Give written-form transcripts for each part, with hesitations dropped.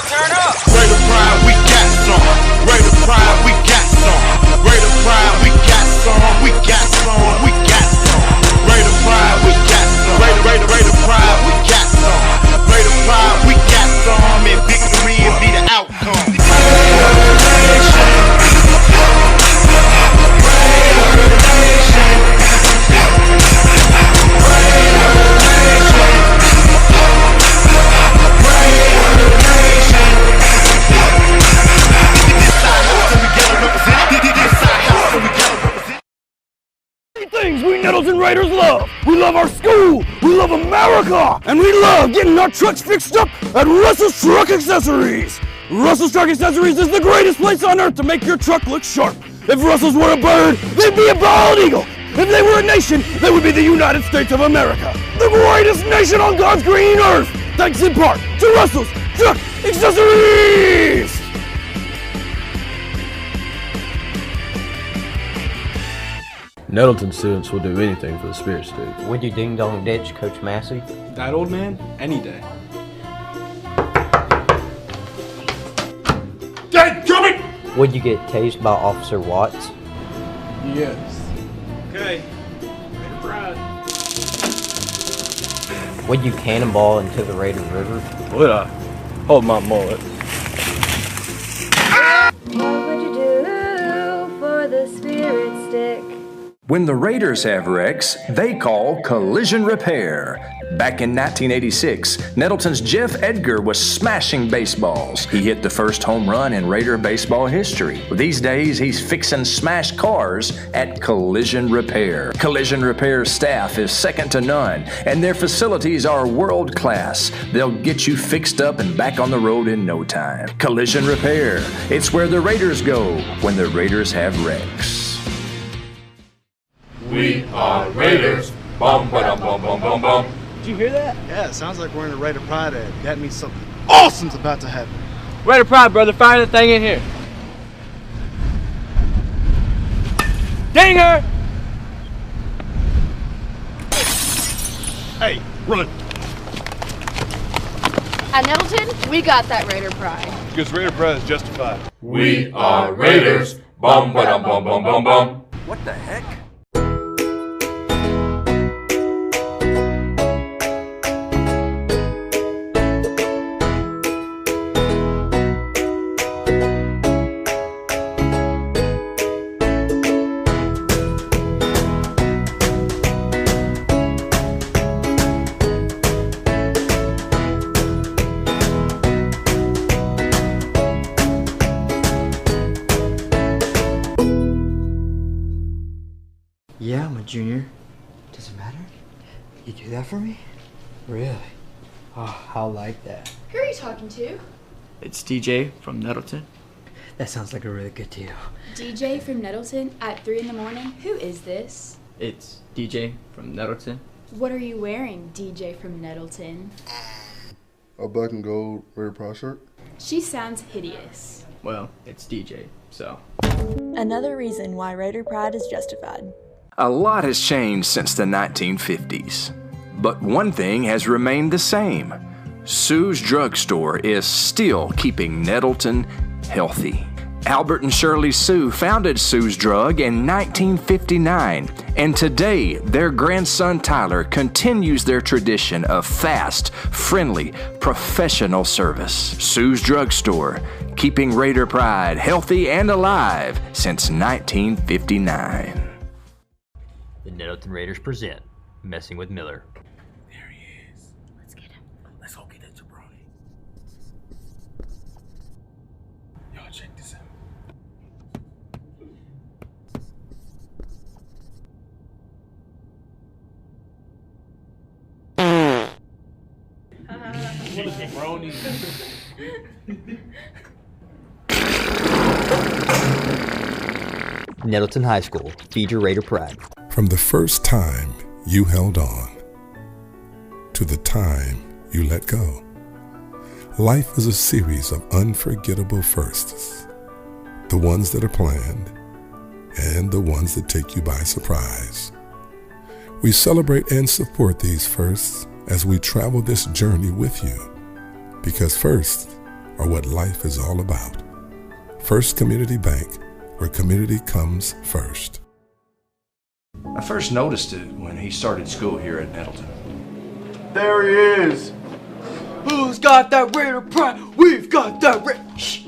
turn up. Raider pride, we got some. Raider pride, we got some. Raider pride, we got some. We got some. We got some. Raider pride, we got some. Raider pride, we got some. Raider pride, we got some. And victory will be the outcome. Things we Nettleton Raiders love. We love our school, we love America, and we love getting our trucks fixed up at Russell's Truck Accessories. Russell's Truck Accessories is the greatest place on earth to make your truck look sharp. If Russell's were a bird, they'd be a bald eagle. If they were a nation, they would be the United States of America, the greatest nation on God's green earth, thanks in part to Russell's Truck Accessories. Nettleton students will do anything for the Spirit Stick. Would you ding dong ditch Coach Massey? That old man? Any day. Dadgummit! Would you get tased by Officer Watts? Yes. Okay. Raider pride. Would you cannonball into the Raider River? Would I? Hold my mullet. What would you do for the Spirit Stick? When the Raiders have wrecks, they call collision repair. Back in 1986, Nettleton's Jeff Edgar was smashing baseballs. He hit the first home run in Raider baseball history. These days, he's fixing smashed cars at Collision Repair. Collision Repair staff is second to none, and their facilities are world class. They'll get you fixed up and back on the road in no time. Collision Repair. It's where the Raiders go when the Raiders have wrecks. We are Raiders. Bum, ba-dum, bum, bum, bum, bum. Did you hear that? Yeah, it sounds like we're in a Raider Pride ad. That means something awesome's about to happen. Raider pride, brother. Fire the thing in here. Dang her! Hey, run. At Nettleton, we got that Raider pride. Because Raider Pride is justified. We are Raiders. Bum, ba-dum, bum, bum, bum, bum. What the heck? Yeah, I'm a junior. Does it matter? You do that for me? Really? Oh, I'll like that. Who are you talking to? It's DJ from Nettleton. That sounds like a really good deal. DJ from Nettleton at 3 in the morning? Who is this? It's DJ from Nettleton. What are you wearing, DJ from Nettleton? A black and gold Raider Pride shirt. She sounds hideous. Well, it's DJ, so. Another reason why Raider Pride is justified. A lot has changed since the 1950s, but one thing has remained the same. Sue's Drugstore is still keeping Nettleton healthy. Albert and Shirley Sue founded Sue's Drug in 1959, and today their grandson Tyler continues their tradition of fast, friendly, professional service. Sue's Drugstore, keeping Raider pride healthy and alive since 1959. The Nettleton Raiders present Messing with Miller. There he is. Let's get him. Let's go get that jabroni. Y'all check this out. What a jabroni. Nettleton High School, feed your Raider pride. From the first time you held on to the time you let go, life is a series of unforgettable firsts. The ones that are planned and the ones that take you by surprise. We celebrate and support these firsts as we travel this journey with you. Because first, are what life is all about. First Community Bank, where community comes first. I first noticed it when he started school here at Nettleton. There he is. Who's got that Raider pride? We've got that Shh.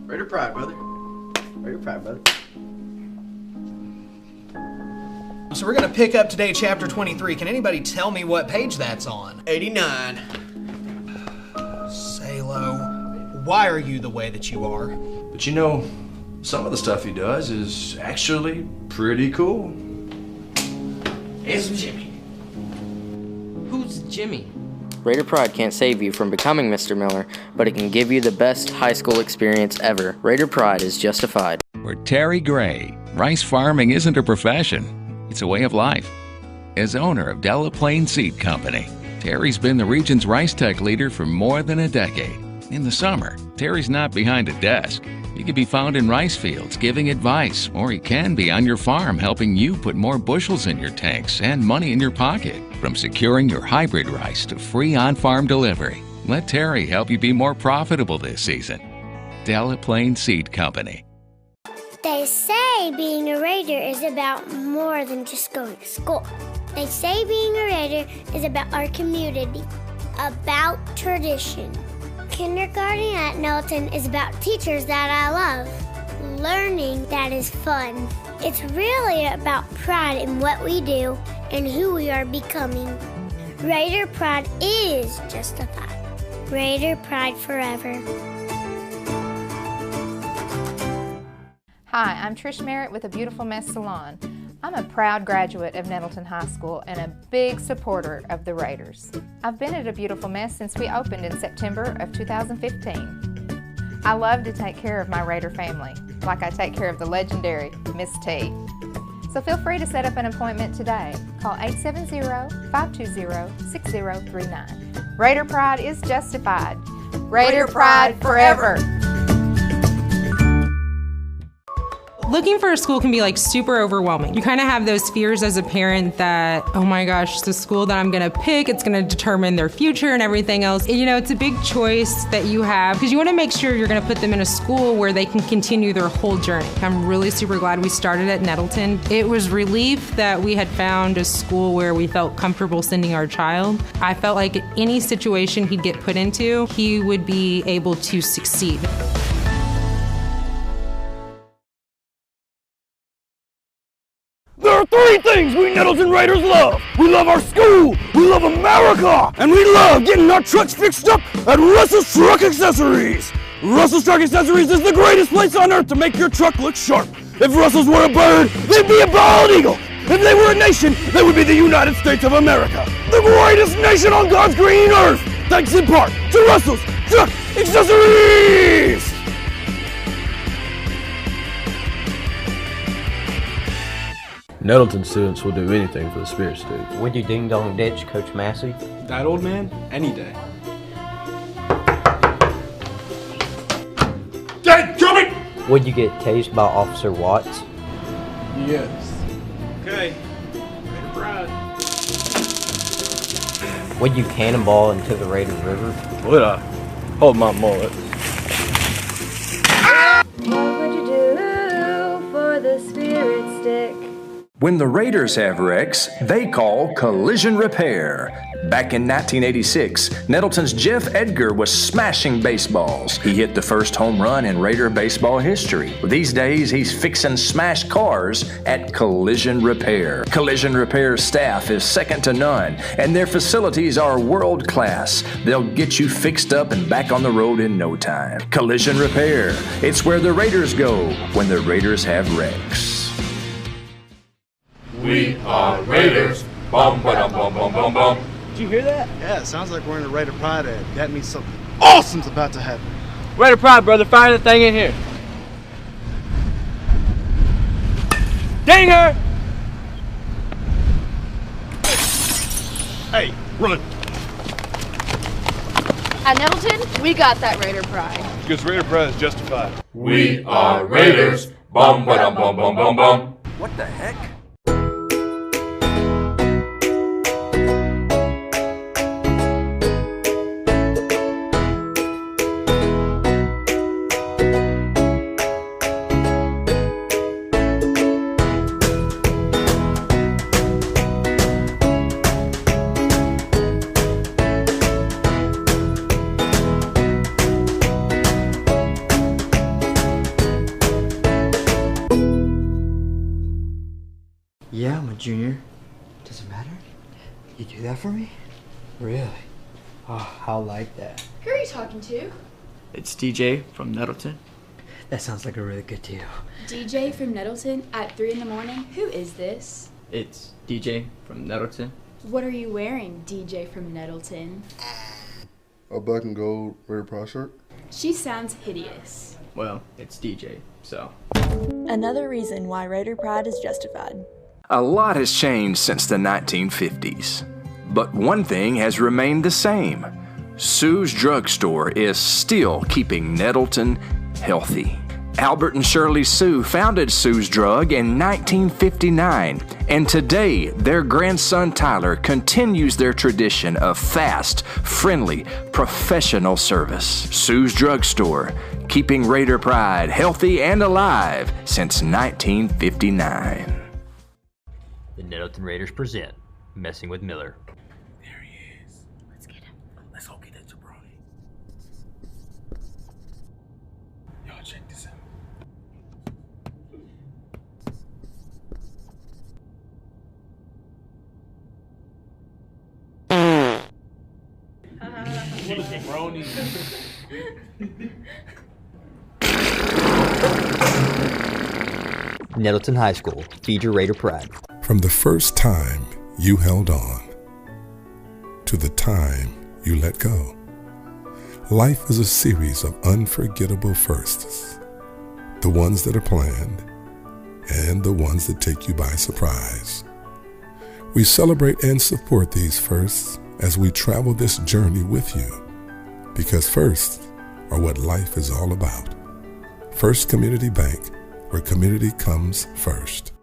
Raider pride, brother. Raider pride, brother. So we're going to pick up today chapter 23. Can anybody tell me what page that's on? 89. Salo, why are you the way that you are? But you know, some of the stuff he does is actually pretty cool. Here's Jimmy. Who's Jimmy? Raider Pride can't save you from becoming Mr. Miller, but it can give you the best high school experience ever. Raider Pride is justified. For Terry Gray, rice farming isn't a profession. It's a way of life. As owner of Delaplaine Seed Company, Terry's been the region's rice tech leader for more than a decade. In the summer, Terry's not behind a desk. He can be found in rice fields giving advice, or he can be on your farm helping you put more bushels in your tanks and money in your pocket. From securing your hybrid rice to free on-farm delivery, let Terry help you be more profitable this season. Delaplaine Seed Company. They say being a Raider is about more than just going to school. They say being a Raider is about our community, about tradition. Kindergarten at Nettleton is about teachers that I love, learning that is fun. It's really about pride in what we do and who we are becoming. Raider pride is justified. Raider pride forever. Hi, I'm Trish Merritt with A Beautiful Mess Salon. I'm a proud graduate of Nettleton High School and a big supporter of the Raiders. I've been at A Beautiful Mess since we opened in September of 2015. I love to take care of my Raider family, like I take care of the legendary Miss T. So feel free to set up an appointment today. Call 870-520-6039. Raider Pride is justified. Raider Pride forever! Looking for a school can be like super overwhelming. You kind of have those fears as a parent that, oh my gosh, the school that I'm gonna pick, it's gonna determine their future and everything else. You know, it's a big choice that you have because you wanna make sure you're gonna put them in a school where they can continue their whole journey. I'm really super glad we started at Nettleton. It was relief that we had found a school where we felt comfortable sending our child. I felt like any situation he'd get put into, he would be able to succeed. There are three things we Nettleton Raiders love. We love our school, we love America, and we love getting our trucks fixed up at Russell's Truck Accessories. Russell's Truck Accessories is the greatest place on earth to make your truck look sharp. If Russell's were a bird, they'd be a bald eagle. If they were a nation, they would be the United States of America. The greatest nation on God's green earth, thanks in part to Russell's Truck Accessories! Nettleton students will do anything for the Spirit Stick. Would you ding dong ditch Coach Massey? That old man? Any day. Dad, coming! Would you get tased by Officer Watts? Yes. Okay. Raider pride. Would you cannonball into the Raider River? Would I? Hold my mullet. What would you do for the Spirit Stick? When the Raiders have wrecks, they call collision repair. Back in 1986, Nettleton's Jeff Edgar was smashing baseballs. He hit the first home run in Raider baseball history. These days, he's fixing smashed cars at Collision Repair. Collision Repair's staff is second to none, and their facilities are world class. They'll get you fixed up and back on the road in no time. Collision Repair. It's where the Raiders go when the Raiders have wrecks. We are Raiders. Bum, ba-dum, bum, bum, bum, bum. Did you hear that? Yeah, it sounds like we're in a Raider Pride ad. That means something awesome's about to happen. Raider pride, brother. Fire the thing in here. Dang her! Hey, run. At Nettleton, we got that Raider pride. Because Raider Pride is justified. We are Raiders. Bum, ba-dum, bum, bum, bum, bum. What the heck? Yeah, I'm a junior. Does it matter? You do that for me? Really? Oh, how like that. Who are you talking to? It's DJ from Nettleton. That sounds like a really good deal. DJ from Nettleton at 3 in the morning? Who is this? It's DJ from Nettleton. What are you wearing, DJ from Nettleton? A black and gold Raider Pride shirt. She sounds hideous. Well, it's DJ, so. Another reason why Raider Pride is justified. A lot has changed since the 1950s, but one thing has remained the same. Sue's Drugstore is still keeping Nettleton healthy. Albert and Shirley Sue founded Sue's Drug in 1959, and today their grandson Tyler continues their tradition of fast, friendly, professional service. Sue's Drugstore, keeping Raider Pride healthy and alive since 1959. The Nettleton Raiders present Messing with Miller. There he is. Let's get him. Let's go get that jabroni. Y'all check this out. Nettleton High School, feed your Raider pride. From the first time you held on to the time you let go, life is a series of unforgettable firsts. The ones that are planned and the ones that take you by surprise. We celebrate and support these firsts as we travel this journey with you, because firsts are what life is all about. First Community Bank, where community comes first.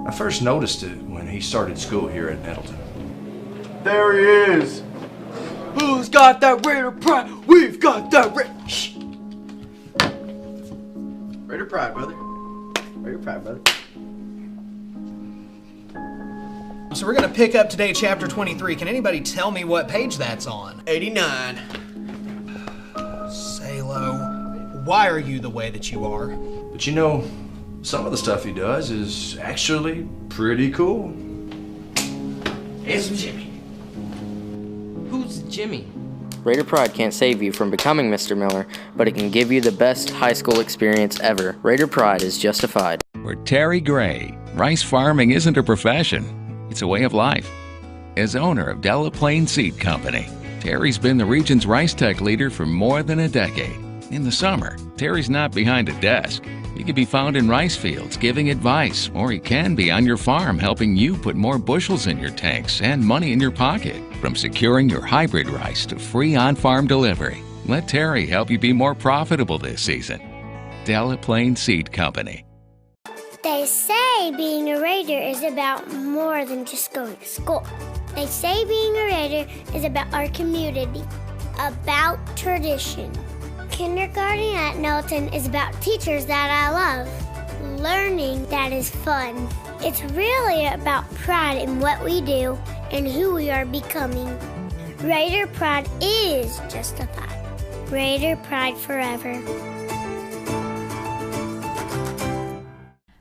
I first noticed it when he started school here at Nettleton. There he is! Who's got that Raider Pride? We've got that Shh! Raider Pride, brother. Raider Pride, brother. So we're going to pick up today chapter 23. Can anybody tell me what page that's on? 89. Salo, why are you the way that you are? But you know, some of the stuff he does is actually pretty cool. It's Jimmy. Who's Jimmy? Raider Pride can't save you from becoming Mr. Miller, but it can give you the best high school experience ever. Raider Pride is justified. For Terry Gray, rice farming isn't a profession, it's a way of life. As owner of Delaplaine Seed Company, Terry's been the region's rice tech leader for more than a decade. In the summer, Terry's not behind a desk. He can be found in rice fields giving advice, or he can be on your farm helping you put more bushels in your tanks and money in your pocket. From securing your hybrid rice to free on-farm delivery, let Terry help you be more profitable this season. Delaplaine Seed Company. They say being a Raider is about more than just going to school. They say being a Raider is about our community, about tradition. Kindergarten at Nettleton is about teachers that I love, learning that is fun. It's really about pride in what we do and who we are becoming. Raider Pride is justified. Raider Pride forever.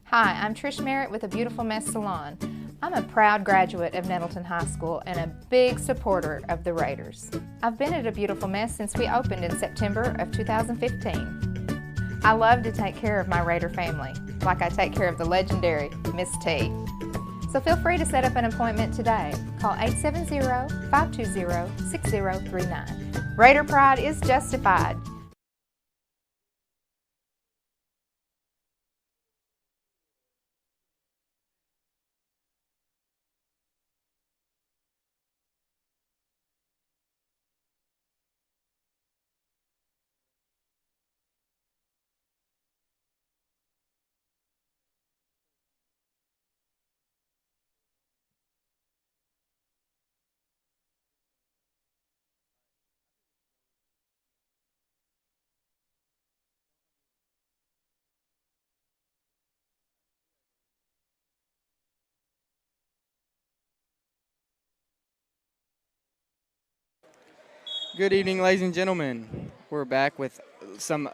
Hi, I'm Trish Merritt with A Beautiful Mess Salon. I'm a proud graduate of Nettleton High School and a big supporter of the Raiders. I've been at A Beautiful Mess since we opened in September of 2015. I love to take care of my Raider family, like I take care of the legendary Miss T. So feel free to set up an appointment today. Call 870-520-6039. Raider Pride is justified. Good evening, ladies and gentlemen. We're back with some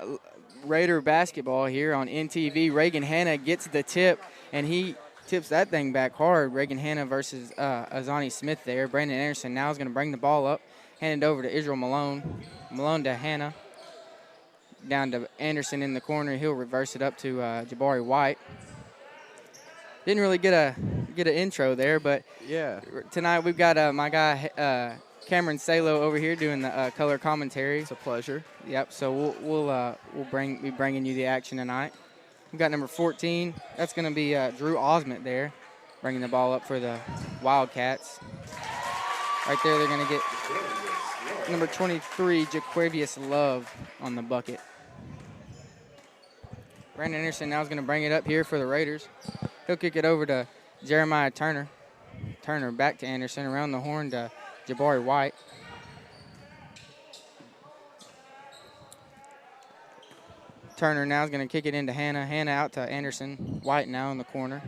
Raider basketball here on NTV. Reagan Hanna gets the tip, and he tips that thing back hard. Reagan Hanna versus Azani Smith there. Brandon Anderson now is going to bring the ball up, hand it over to Israel Malone. Malone to Hanna. Down to Anderson in the corner. He'll reverse it up to Jabari White. Didn't really get an intro there, but yeah. Tonight we've got my guy Cameron Salo over here doing the color commentary. It's a pleasure. Yep. So we'll be bringing you the action tonight. We've got number 14. That's going to be Drew Osment there, bringing the ball up for the Wildcats. Right there, they're going to get number 23, Jaquavius Love, on the bucket. Brandon Anderson now is going to bring it up here for the Raiders. He'll kick it over to Jeremiah Turner. Turner back to Anderson, around the horn to Jabari White. Turner now is going to kick it into Hanna. Hanna out to Anderson. White now in the corner.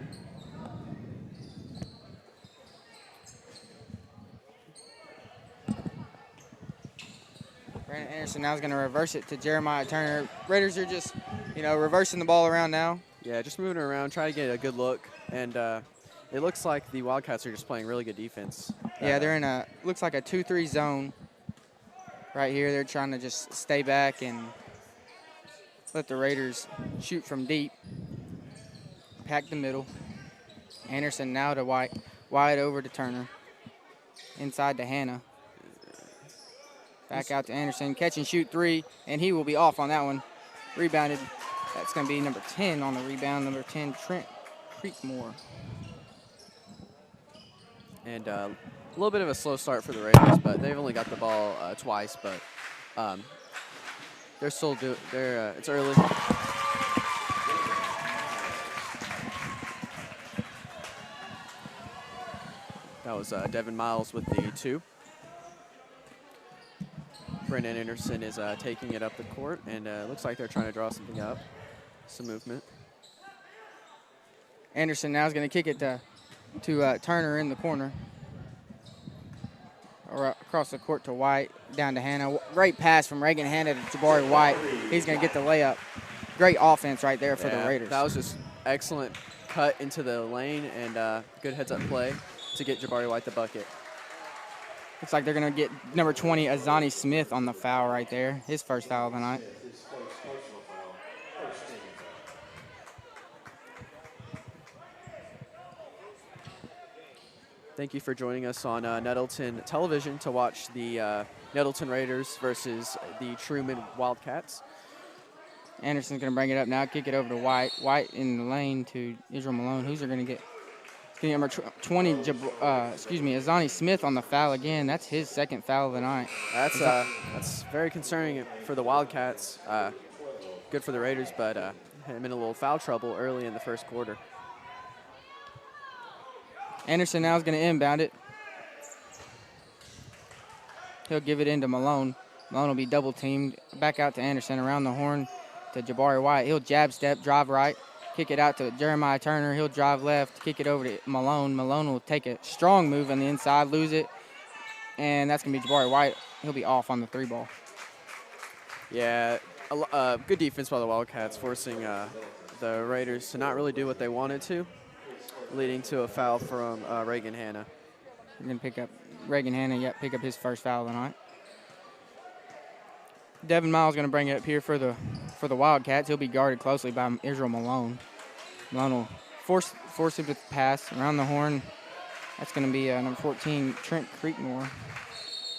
Brandon Anderson now is going to reverse it to Jeremiah Turner. Raiders are just, reversing the ball around now. Yeah, just moving it around, trying to get a good look. And it looks like the Wildcats are just playing really good defense. Yeah, they're in looks like a 2-3 zone right here. They're trying to just stay back and let the Raiders shoot from deep. Pack the middle. Anderson now to White. White over to Turner. Inside to Hanna. Back out to Anderson. Catch and shoot 3, and he will be off on that one. Rebounded. That's going to be number 10 on the rebound. Number 10, Trent Creekmore. And a little bit of a slow start for the Raiders, but they've only got the ball twice, but they're still it's early. That was Devin Miles with the 2. Brandon Anderson is taking it up the court, and looks like they're trying to draw something up, some movement. Anderson now is going to kick it to Turner in the corner. Across the court to White, down to Hanna. Great pass from Reagan Hanna to Jabari White. He's going to get the layup. Great offense right there for the Raiders. That was just excellent cut into the lane and good heads-up play to get Jabari White the bucket. Looks like they're going to get number 20, Azani Smith, on the foul right there. His first foul of the night. Thank you for joining us on Nettleton Television to watch the Nettleton Raiders versus the Trumann Wildcats. Anderson's going to bring it up now, kick it over to White. White in the lane to Israel Malone. Who's going to get? Number 20, Azani Smith on the foul again. That's his second foul of the night. That's very concerning for the Wildcats. Good for the Raiders, but him in a little foul trouble early in the first quarter. Anderson now is going to inbound it. He'll give it into Malone. Malone will be double teamed. Back out to Anderson, around the horn to Jabari White. He'll jab step, drive right. Kick it out to Jeremiah Turner. He'll drive left, kick it over to Malone. Malone will take a strong move on the inside, lose it, and that's going to be Jabari White. He'll be off on the 3 ball. Yeah, good defense by the Wildcats, forcing the Raiders to not really do what they wanted to, leading to a foul from Reagan Hanna. We're going to pick up Reagan Hanna, pick up his first foul of the night. Devin Miles going to bring it up here for the Wildcats. He'll be guarded closely by Israel Malone. Malone will force him to pass around the horn. That's going to be number 14, Trent Creekmore,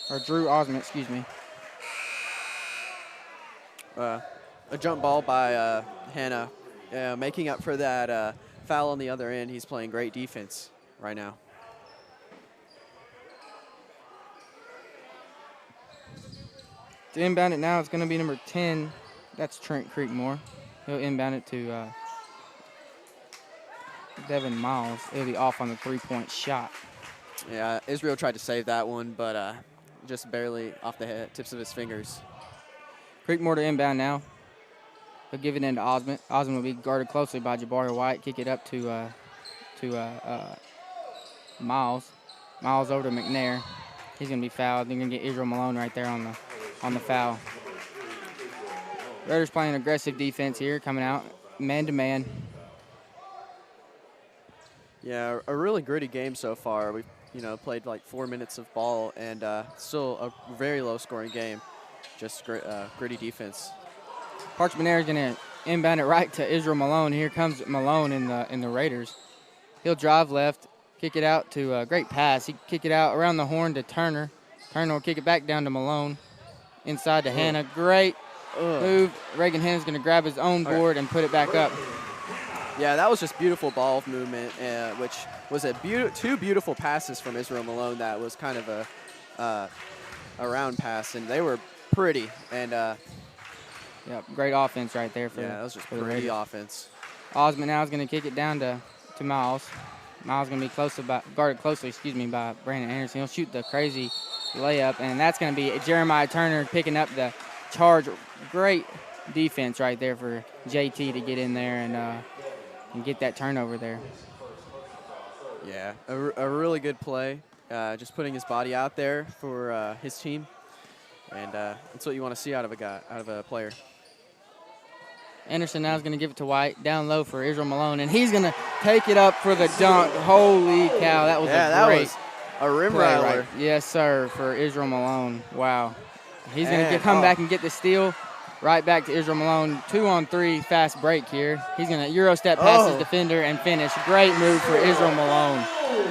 or Drew Osment, excuse me. A jump ball by Hanna, making up for that foul on the other end. He's playing great defense right now. To inbound it now, it's going to be number 10. That's Trent Creekmore. He'll inbound it to Devin Miles. It'll be off on the 3-point shot. Yeah, Israel tried to save that one, but just barely off the tips of his fingers. Creekmore to inbound now. He'll give it into Osment. Osment will be guarded closely by Jabari White. Kick it up to Miles. Miles over to McNair. He's going to be fouled. They're going to get Israel Malone right there on the foul. Raiders playing aggressive defense here, coming out man-to-man. Yeah, a really gritty game so far. We've played like 4 minutes of ball, and still a very low-scoring game. Just gritty defense. Parchment Air is going to inbound it right to Israel Malone. Here comes Malone in the Raiders. He'll drive left, kick it out to a great pass. He kick it out around the horn to Turner. Turner will kick it back down to Malone. Inside to Hannah. Great move. Reagan Hanna's going to grab his own board and put it back up. Yeah, that was just beautiful ball movement, which was two beautiful passes from Israel Malone. That was kind of a round pass, and they were pretty. And great offense right there for that was just for the pretty Raiders. offense. Osmond now is going to kick it down to Miles. Miles going to be guarded closely, by Brandon Anderson. He'll shoot the crazy layup, and that's going to be Jeremiah Turner picking up the charge. Great defense right there for JT to get in there and get that turnover there. Yeah, a really good play. Just putting his body out there for his team, and that's what you want to see out of a player. Anderson now is going to give it to White, down low for Israel Malone, and he's going to take it up for the dunk. Holy cow, that was a great was a rim play, rattler. right? Yes, sir, for Israel Malone. Wow. He's going to come back and get the steal. Right back to Israel Malone. 2-on-3 fast break here. He's going to Euro step past his defender and finish. Great move for Israel Malone.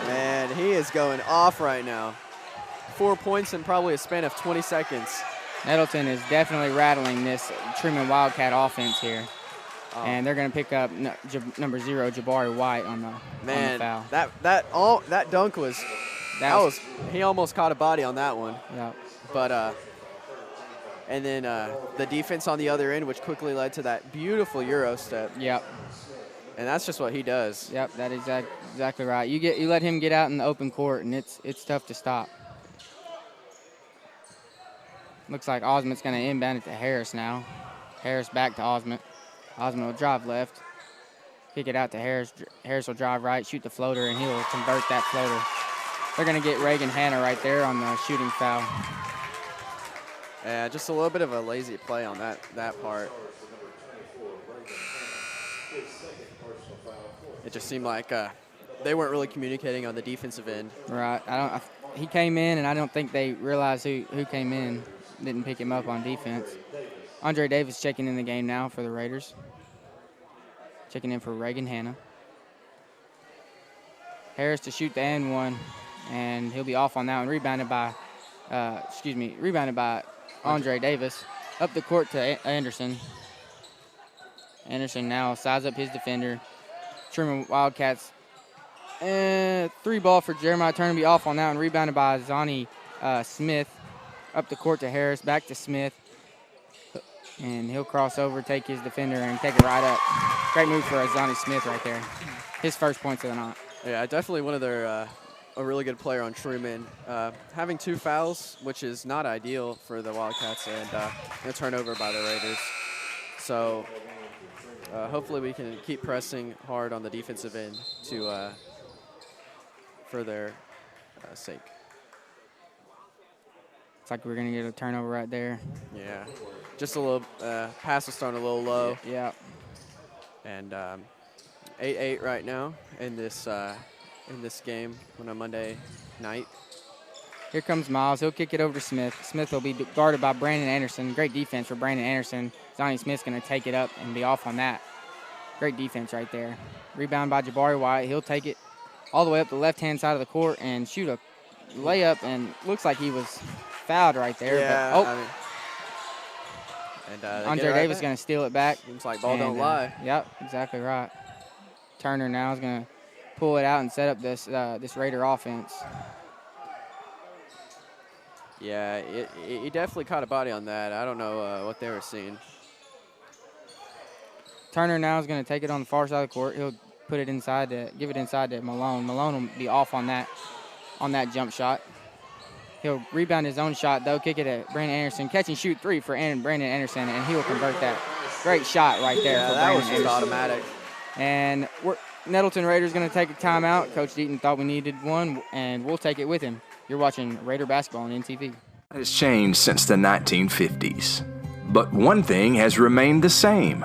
Man, he is going off right now. 4 points in probably a span of 20 seconds. Nettleton is definitely rattling this Trumann Wildcat offense here. And they're going to pick up number 0, Jabari White on the foul. That dunk was he almost caught a body on that one. Yeah. But and then the defense on the other end, which quickly led to that beautiful Euro step. Yep. And that's just what he does. Yep, that is exactly right. You let him get out in the open court, and it's tough to stop. Looks like Osmond's going to inbound it to Harris now. Harris back to Osmond. Osmond will drive left. Kick it out to Harris. Harris will drive right, shoot the floater, and he'll convert that floater. They're going to get Reagan Hanna right there on the shooting foul. Yeah, just a little bit of a lazy play on that part. It just seemed like they weren't really communicating on the defensive end. Right. He came in, and I don't think they realized who came in. Didn't pick him up on defense. Andre Davis checking in the game now for the Raiders. Checking in for Reagan Hanna. Harris to shoot the and one, and he'll be off on that one. Rebounded by Andre Davis. Up the court to Anderson. Anderson now size up his defender. Trumann Wildcats. 3 ball for Jeremiah Turner, be off on that one. Rebounded by Zonnie Smith. Up the court to Harris, back to Smith. And he'll cross over, take his defender, and take it right up. Great move for Zonnie Smith right there. His first points of the night. Yeah, definitely one of their a really good player on Trumann. Having 2 fouls, which is not ideal for the Wildcats, and a turnover by the Raiders. So hopefully we can keep pressing hard on the defensive end for their sake. Looks like we're going to get a turnover right there. Yeah, just a little pass was thrown a little low. Yeah. And 8-8 right now in this game on a Monday night. Here comes Miles. He'll kick it over to Smith. Smith will be guarded by Brandon Anderson. Great defense for Brandon Anderson. Zonnie Smith's going to take it up and be off on that. Great defense right there. Rebound by Jabari White. He'll take it all the way up the left-hand side of the court and shoot a layup, and looks like he was fouled right there. Yeah, but, Andre Davis going to steal it back. Seems like ball don't lie. Yep, exactly right. Turner now is going to pull it out and set up this Raider offense. Yeah, he definitely caught a body on that. I don't know what they were seeing. Turner now is going to take it on the far side of the court. He'll put it inside give it inside to Malone. Malone will be off on that jump shot. He'll rebound his own shot, though, kick it at Brandon Anderson. Catch and shoot 3 for Brandon Anderson, and he will convert that. Great shot right there for Brandon Anderson. That was automatic. And Nettleton Raiders going to take a timeout. Coach Deaton thought we needed one, and we'll take it with him. You're watching Raider basketball on NTV. It has changed since the 1950s. But one thing has remained the same.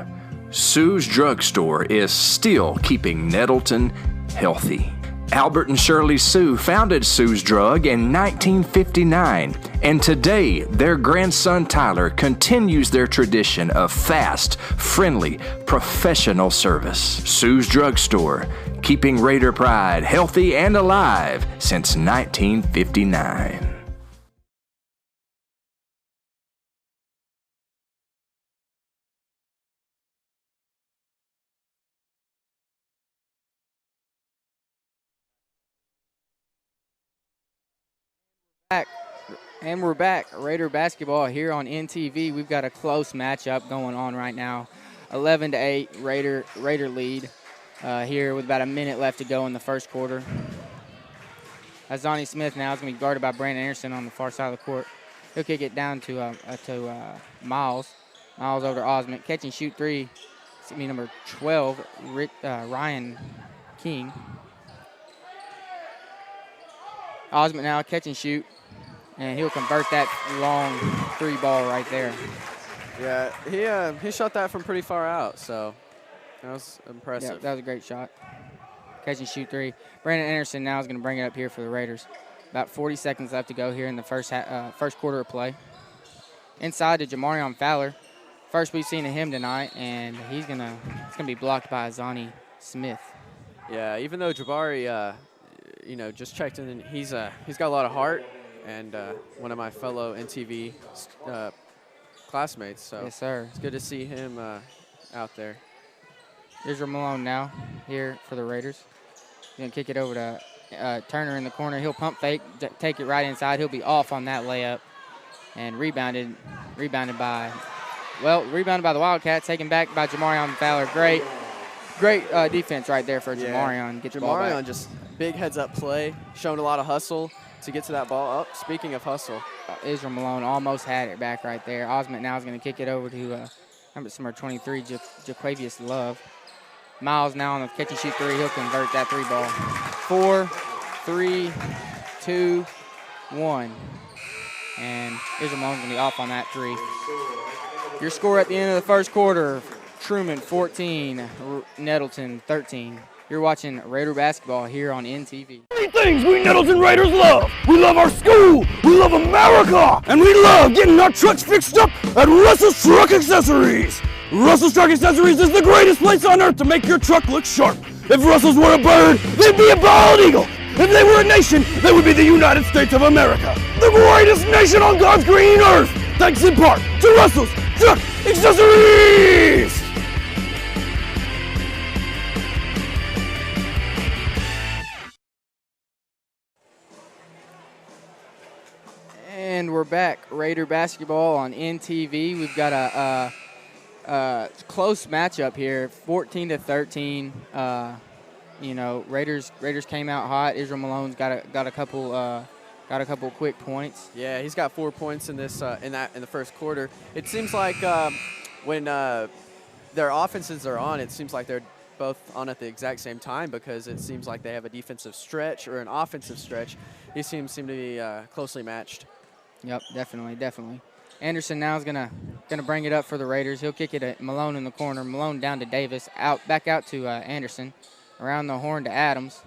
Sue's Drugstore is still keeping Nettleton healthy. Albert and Shirley Sue founded Sue's Drug in 1959, and today their grandson Tyler continues their tradition of fast, friendly, professional service. Sue's Drugstore, keeping Raider pride healthy and alive since 1959. And we're back. Raider basketball here on NTV. We've got a close matchup going on right now. 11-8 Raider lead here with about a minute left to go in the first quarter. Azani Smith now is going to be guarded by Brandon Anderson on the far side of the court. He'll kick it down to Miles. Miles over to Osmond. Catch and shoot three. It's going to be number 12, Ryan King. Osmond now catch and shoot. And he'll convert that long three ball right there. Yeah, he shot that from pretty far out, so that was impressive. Yeah, that was a great shot. Catch and shoot three. Brandon Anderson now is going to bring it up here for the Raiders. About 40 seconds left to go here in the first quarter of play. Inside to Jamarion Fowler. First we've seen of him tonight, and it's going to be blocked by Azani Smith. Yeah, even though Jabari, just checked in, he's got a lot of heart. And one of my fellow NTV classmates. So yes, sir. It's good to see him out there. Israel Malone now here for the Raiders. He's going to kick it over to Turner in the corner. He'll pump fake, take it right inside. He'll be off on that layup. And rebounded by the Wildcats, taken back by Jamarion Fowler. Great defense right there for Jamarion. Get the ball back. Jamarion just big heads-up play, showing a lot of hustle to get to that ball up. Speaking of hustle. Israel Malone almost had it back right there. Osmond now is going to kick it over to number 23, Jaquavius Love. Miles now on the catch and shoot three. He'll convert that three ball. 4, 3, 2, 1. And Israel Malone's going to be off on that three. Your score at the end of the first quarter, Trumann 14, Nettleton 13. You're watching Raider basketball here on NTV. Three things we Nettleton Raiders love. We love our school, we love America, and we love getting our trucks fixed up at Russell's Truck Accessories. Russell's Truck Accessories is the greatest place on earth to make your truck look sharp. If Russell's were a bird, they'd be a bald eagle. If they were a nation, they would be the United States of America. The greatest nation on God's green earth. Thanks in part to Russell's Truck Accessories. And we're back. Raider basketball on NTV. We've got a close matchup here, 14-13. Raiders came out hot. Israel Malone's got a couple quick points. Yeah, he's got 4 points in this in the first quarter. It seems like when their offenses are on, it seems like they're both on at the exact same time because it seems like they have a defensive stretch or an offensive stretch. These teams seem to be closely matched. Yep, definitely. Anderson now is gonna bring it up for the Raiders. He'll kick it at Malone in the corner. Malone down to Davis. Back out to Anderson. Around the horn to Adams.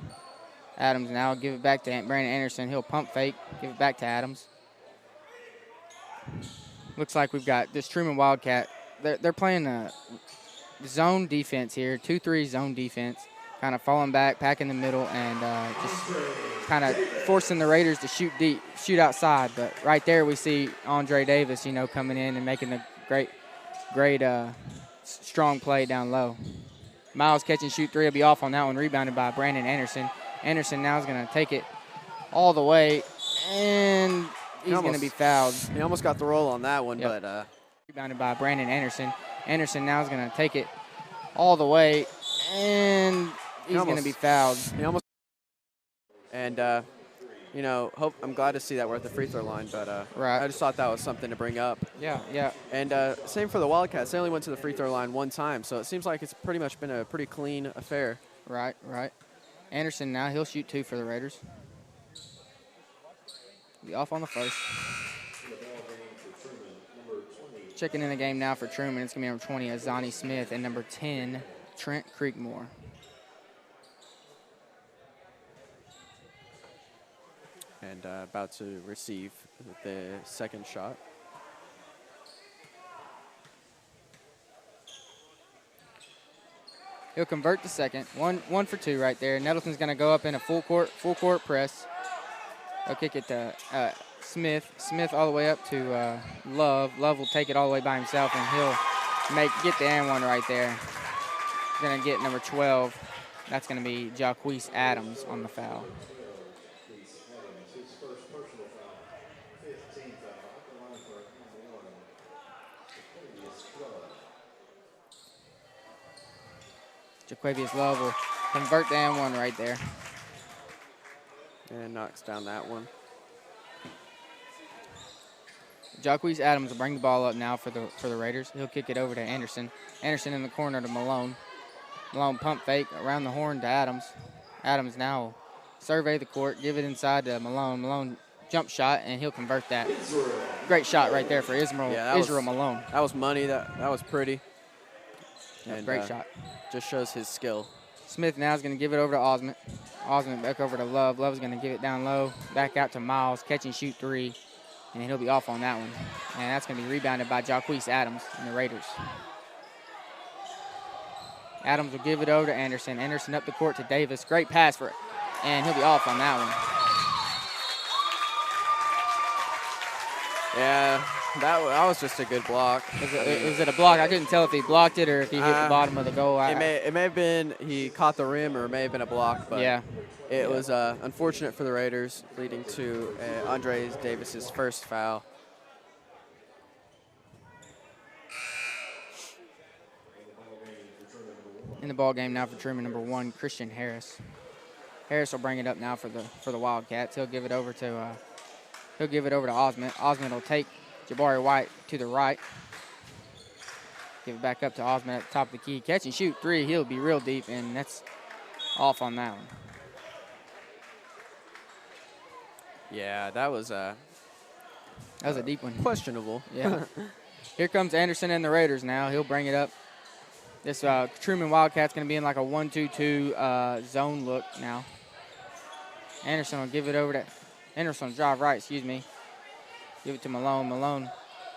Adams now give it back to Brandon Anderson. He'll pump fake, give it back to Adams. Looks like we've got this Trumann Wildcat. They're playing a zone defense here, 2-3 zone defense. Kind of falling back, pack in the middle, and just kind of forcing the Raiders to shoot deep, shoot outside. But right there we see Andre Davis, coming in and making a great, strong play down low. Miles catch and shoot three will be off on that one, rebounded by Brandon Anderson. Anderson now is going to take it all the way, and he's going to be fouled. He almost got the roll on that one, yep. But rebounded by Brandon Anderson. Anderson now is going to take it all the way, and he's going to be fouled. He almost. And I'm glad to see that we're at the free throw line, but right. I just thought that was something to bring up. Yeah. And same for the Wildcats. They only went to the free throw line one time, so it seems like it's pretty much been a pretty clean affair. Right. Anderson now, he'll shoot two for the Raiders. Be off on the first. Checking in the game now for Trumann. It's going to be number 20, Azani Smith, and number 10, Trent Creekmore. and about to receive the second shot. He'll convert the second. One for two right there. Nettleton's going to go up in a full court press. He'll kick it to Smith. Smith all the way up to Love. Love will take it all the way by himself, and he'll get the and one right there. He's going to get number 12. That's going to be Jacquees Adams on the foul. Jaquavius Love will convert the and one right there. And knocks down that one. Jacquees Adams will bring the ball up now for the Raiders. He'll kick it over to Anderson. Anderson in the corner to Malone. Malone pump fake around the horn to Adams. Adams now will survey the court, give it inside to Malone. Malone jump shot, and he'll convert that. Great shot right there for Israel Malone. That was money. That was pretty. And great shot. Just shows his skill. Smith now is going to give it over to Osmond. Osmond back over to Love. Love's going to give it down low, back out to Miles, catch and shoot three, and he'll be off on that one. And that's going to be rebounded by Jacquees Adams and the Raiders. Adams will give it over to Anderson. Anderson up the court to Davis. Great pass for it, and he'll be off on that one. Yeah, that was just a good block. Was it a block? I couldn't tell if he blocked it or if he hit the bottom of the goal. It may have been he caught the rim, or it may have been a block. But yeah, it was unfortunate for the Raiders, leading to Andre Davis's first foul. In the ball game now for Trumann, number 1, Christian Harris. Harris will bring it up now for the Wildcats. He'll give it over to Osmond. Osmond will take Jabari White to the right. Give it back up to Osmond at the top of the key. Catch and shoot three. He'll be real deep, and that's off on that one. Yeah, that was a deep one. Questionable. Yeah. Here comes Anderson and the Raiders now. He'll bring it up. This Trumann Wildcat's going to be in like a 1-2-2 zone look now. Anderson will give it over to Anderson will drive right, excuse me. Give it to Malone. Malone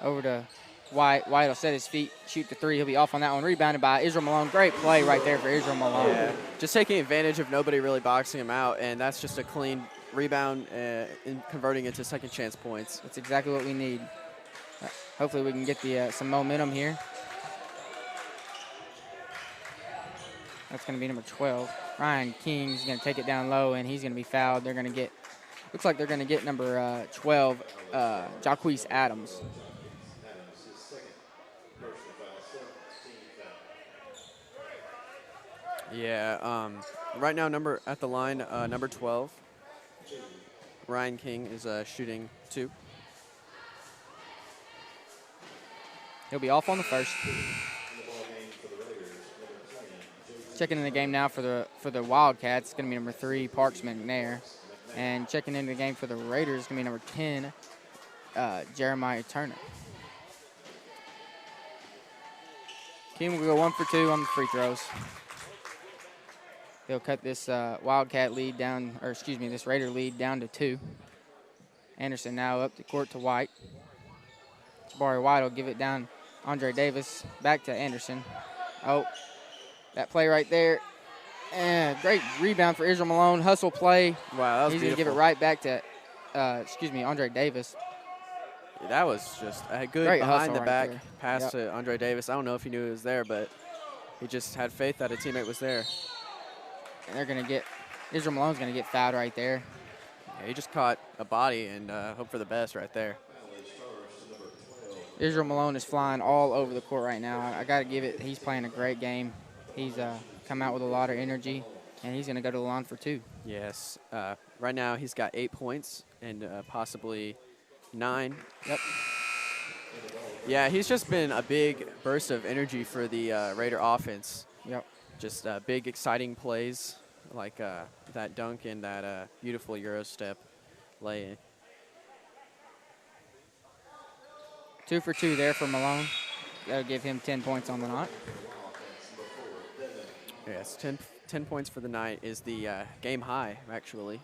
over to White. White will set his feet, shoot the three. He'll be off on that one. Rebounded by Israel Malone. Great play right there for Israel Malone. Yeah, just taking advantage of nobody really boxing him out, and that's just a clean rebound and converting it to second chance points. That's exactly what we need. Hopefully we can get some momentum here. That's going to be number 12. Ryan King's going to take it down low, and he's going to be fouled. They're going to get, looks like they're going to get number 12, Jacquees Adams. Yeah, right now at the line, number 12, Ryan King is shooting 2. He'll be off on the first. Checking in the game now for the Wildcats, it's going to be number 3, Parks McNair. And checking in the game for the Raiders is going to be number 10, Jeremiah Turner. King will go 1 for 2 on the free throws. They'll cut this Wildcat lead down, or excuse me, this Raider lead down to 2. Anderson now up the court to White. Jabari White will give it down. Andre Davis back to Anderson. Oh. That play right there. And great rebound for Israel Malone. Hustle play. Wow, that was He's beautiful. going to give it right back to, Andre Davis. Yeah, that was just a good Great behind-the-back right pass to Andre Davis. I don't know if he knew he was there, but he just had faith that a teammate was there. And they're going to get, Israel Malone's going to get fouled right there. Yeah, he just caught a body and hope for the best right there. Israel Malone is flying all over the court right now. I got to give it, he's playing a great game. He's come out with a lot of energy, and he's going to go to the line for 2. Yes. Right now he's got 8 points and possibly 9. Yep. Yeah, he's just been a big burst of energy for the Raider offense. Yep. Just big, exciting plays like that dunk and that beautiful Euro step lay. 2 for 2 there for Malone. That'll give him 10 points on the night. Yes, 10 points for the night is the game high, actually.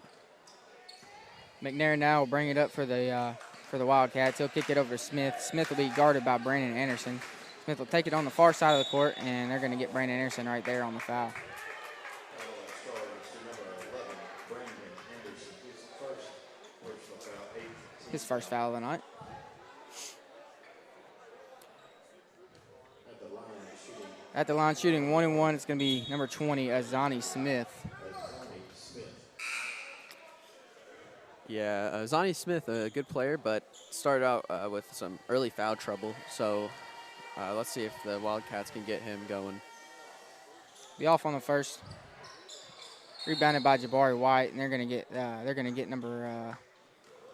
McNair now will bring it up for the Wildcats. He'll kick it over to Smith. Smith will be guarded by Brandon Anderson. Smith will take it on the far side of the court, and they're going to get Brandon Anderson right there on the foul. His first foul of the night. At the line shooting 1-1, it's going to be number 20, Azani Smith. Yeah, Azani Smith, a good player, but started out with some early foul trouble. So let's see if the Wildcats can get him going. Be off on the first. Rebounded by Jabari White, and they're going to get number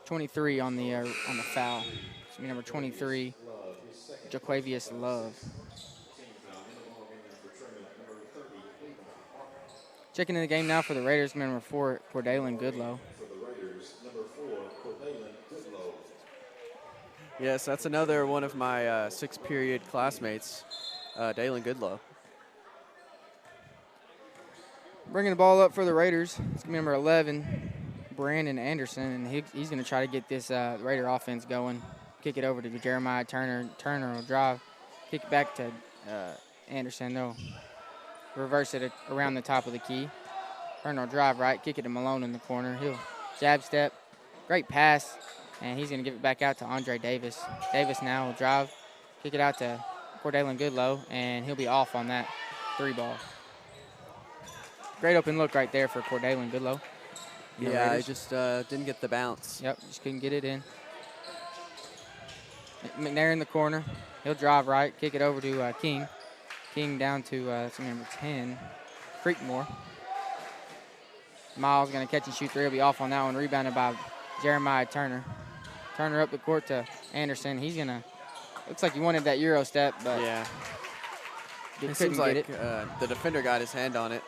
23 on the foul. It's going to be number 23, Jaquavius Love. Checking in the game now for the Raiders, number 4, Cordalen Goodlow. Yes, that's another one of my sixth-period classmates, Dalen Goodlow. Bringing the ball up for the Raiders, it's going to be number 11, Brandon Anderson, and he's going to try to get this Raider offense going. Kick it over to Jeremiah Turner. Turner will drive, kick it back to Anderson. They'll reverse it around the top of the key. Turner will drive right, kick it to Malone in the corner. He'll jab step, great pass, and he's going to give it back out to Andre Davis. Davis now will drive, kick it out to Cordalen Goodlow, and he'll be off on that 3-ball. Great open look right there for Cordalen Goodlow. Yeah, I just didn't get the bounce. Yep, just couldn't get it in. McNair in the corner. He'll drive right, kick it over to King. King down to number 10, Creekmore. Miles going to catch and shoot 3. He'll be off on that one. Rebounded by Jeremiah Turner. Turner up the court to Anderson. He's going to, looks like he wanted that Euro step, but yeah, it seems like the defender got his hand on it.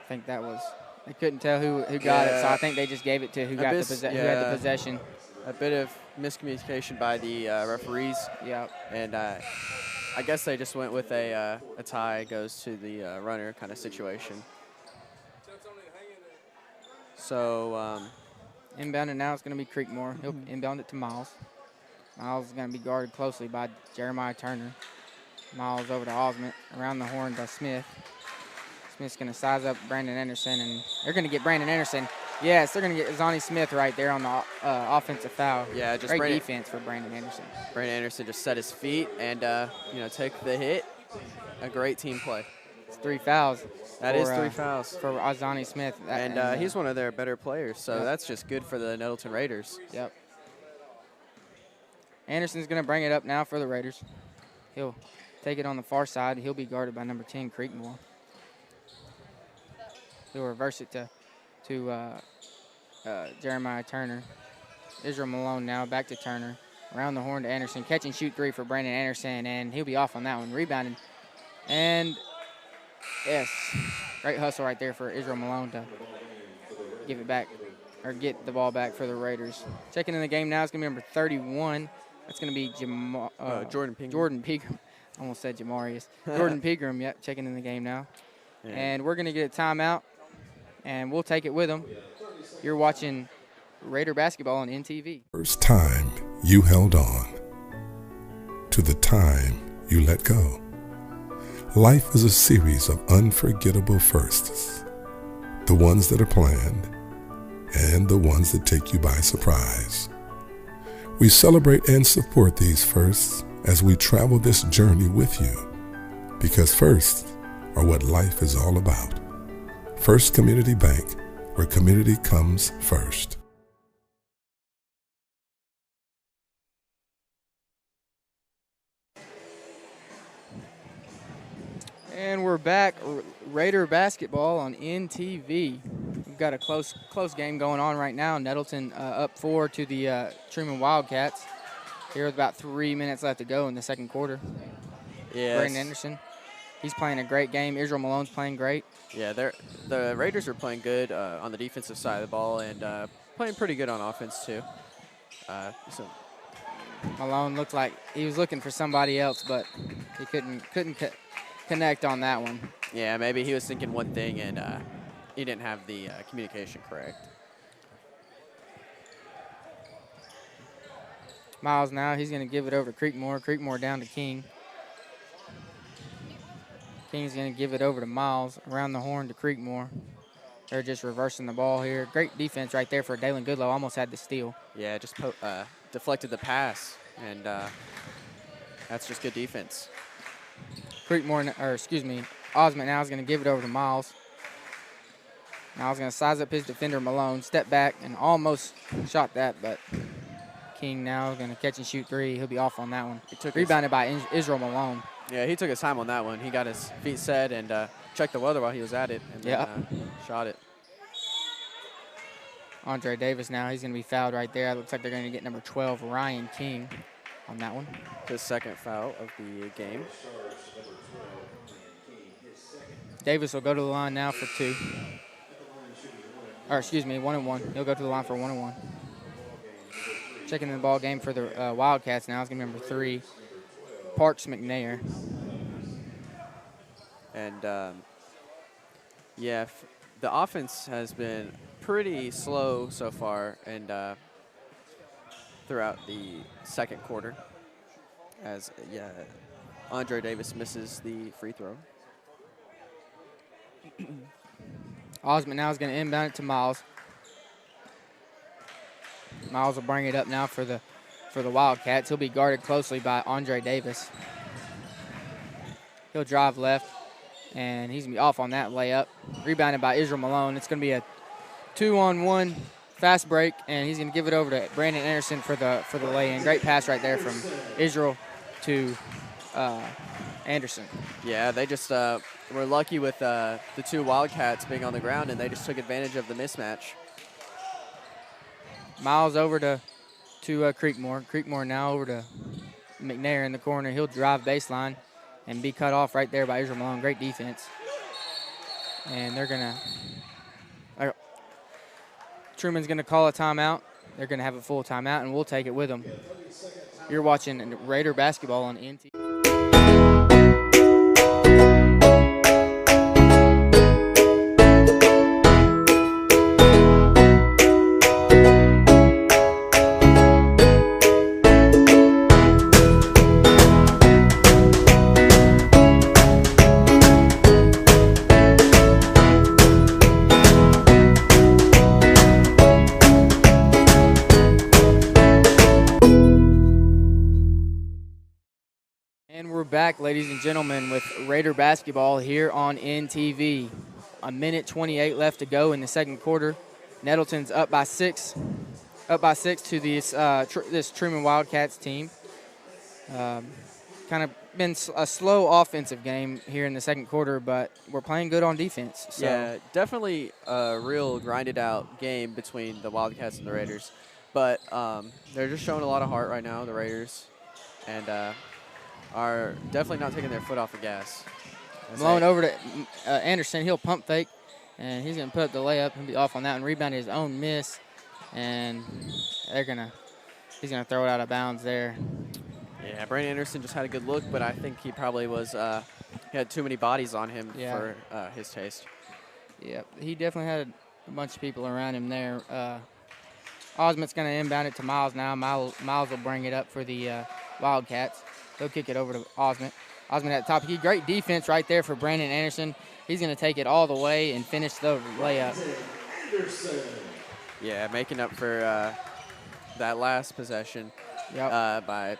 I think that was, they couldn't tell who got it, so I think they just gave it to who had the possession. A bit of miscommunication by the referees. Yeah. And I guess they just went with a tie goes to the runner kind of situation. So inbound, and now it's going to be Creekmore. He'll inbound it to Miles. Miles is going to be guarded closely by Jeremiah Turner. Miles over to Osment, around the horn to Smith. Smith's going to size up Brandon Anderson, and they're going to get Brandon Anderson. Yes, they're going to get Azani Smith right there on the offensive foul. Yeah, just great defense for Brandon Anderson. Brandon Anderson just set his feet and take the hit. A great team play. It's 3 fouls. That is 3 fouls for Azani Smith, and he's one of their better players. So that's just good for the Nettleton Raiders. Yep. Anderson's going to bring it up now for the Raiders. He'll take it on the far side. He'll be guarded by number 10, Creekmore. He'll reverse it to Jeremiah Turner. Israel Malone now back to Turner. Around the horn to Anderson. Catch and shoot 3 for Brandon Anderson, and he'll be off on that one. Rebounded. And, yes, great hustle right there for Israel Malone to give it back, or get the ball back for the Raiders. Checking in the game now is going to be number 31. That's going to be Jordan Pegram. Jordan Pegram. I almost said Jamarius. Jordan Pegram, yep, checking in the game now. Yeah. And we're going to get a timeout, and we'll take it with them. You're watching Raider basketball on NTV. First time you held on to the time you let go. Life is a series of unforgettable firsts. The ones that are planned and the ones that take you by surprise. We celebrate and support these firsts as we travel this journey with you, because firsts are what life is all about. First Community Bank, where community comes first. And we're back, Raider basketball on NTV. We've got a close game going on right now. Nettleton up 4 to the Trumann Wildcats. Here with about 3 minutes left to go in the second quarter. Yes. Brandon Anderson, he's playing a great game. Israel Malone's playing great. Yeah, the Raiders are playing good on the defensive side of the ball and playing pretty good on offense too. So Malone looked like he was looking for somebody else, but he couldn't connect on that one. Yeah, maybe he was thinking one thing and he didn't have the communication correct. Miles now, he's going to give it over to Creekmore. Creekmore down to King. King's going to give it over to Miles. Around the horn to Creekmore. They're just reversing the ball here. Great defense right there for Dalen Goodlow. Almost had the steal. Yeah, just deflected the pass, and that's just good defense. Osmond now is going to give it over to Miles. Miles going to size up his defender, Malone. Step back and almost shot that, but King now is going to catch and shoot three. He'll be off on that one. Rebounded by Israel Malone. Yeah, he took his time on that one. He got his feet set and checked the weather while he was at it, and then, shot it. Andre Davis now, he's going to be fouled right there. It looks like they're going to get number 12, Ryan King, on that one. His second foul of the game. Davis will go to the line now for 2. Or excuse me, 1-1. He'll go to the line for 1-1. Checking the ball game for the Wildcats now is going to be number 3, Parks McNair. And yeah, the offense has been pretty slow so far, and throughout the second quarter, as Andre Davis misses the free throw. Osmond now is going to inbound it to Miles. Miles will bring it up now for the Wildcats. He'll be guarded closely by Andre Davis. He'll drive left, and he's going to be off on that layup. Rebounded by Israel Malone. It's going to be a 2-on-1 fast break, and he's going to give it over to Brandon Anderson for the lay-in. Great pass right there from Israel to Anderson. Yeah, they just were lucky with the 2 Wildcats being on the ground, and they just took advantage of the mismatch. Miles over to Creekmore. Creekmore now over to McNair in the corner. He'll drive baseline and be cut off right there by Israel Malone. Great defense. And they're going to – Truman's going to call a timeout. They're going to have a full timeout, and we'll take it with them. You're watching Raider basketball on NT. Back, ladies and gentlemen, with Raider basketball here on NTV. 1:28 left to go in the second quarter. Nettleton's up by 6 to this Trumann Wildcats team. Kind of been a slow offensive game here in the second quarter, but we're playing good on defense. So. Yeah, definitely a real grinded out game between the Wildcats and the Raiders, but they're just showing a lot of heart right now, the Raiders, and are definitely not taking their foot off the gas. Malone over to Anderson. He'll pump fake, and he's going to put up the layup and be off on that one. Rebounded his own miss, and he's going to throw it out of bounds there. Yeah, Brandon Anderson just had a good look, but I think he probably was he had too many bodies on him for his taste. Yeah, he definitely had a bunch of people around him there. Osmond's going to inbound it to Miles now. Miles will bring it up for the Wildcats. He'll kick it over to Osmond. Osmond at the top. Great defense right there for Brandon Anderson. He's going to take it all the way and finish the layup. Yeah, making up for that last possession by,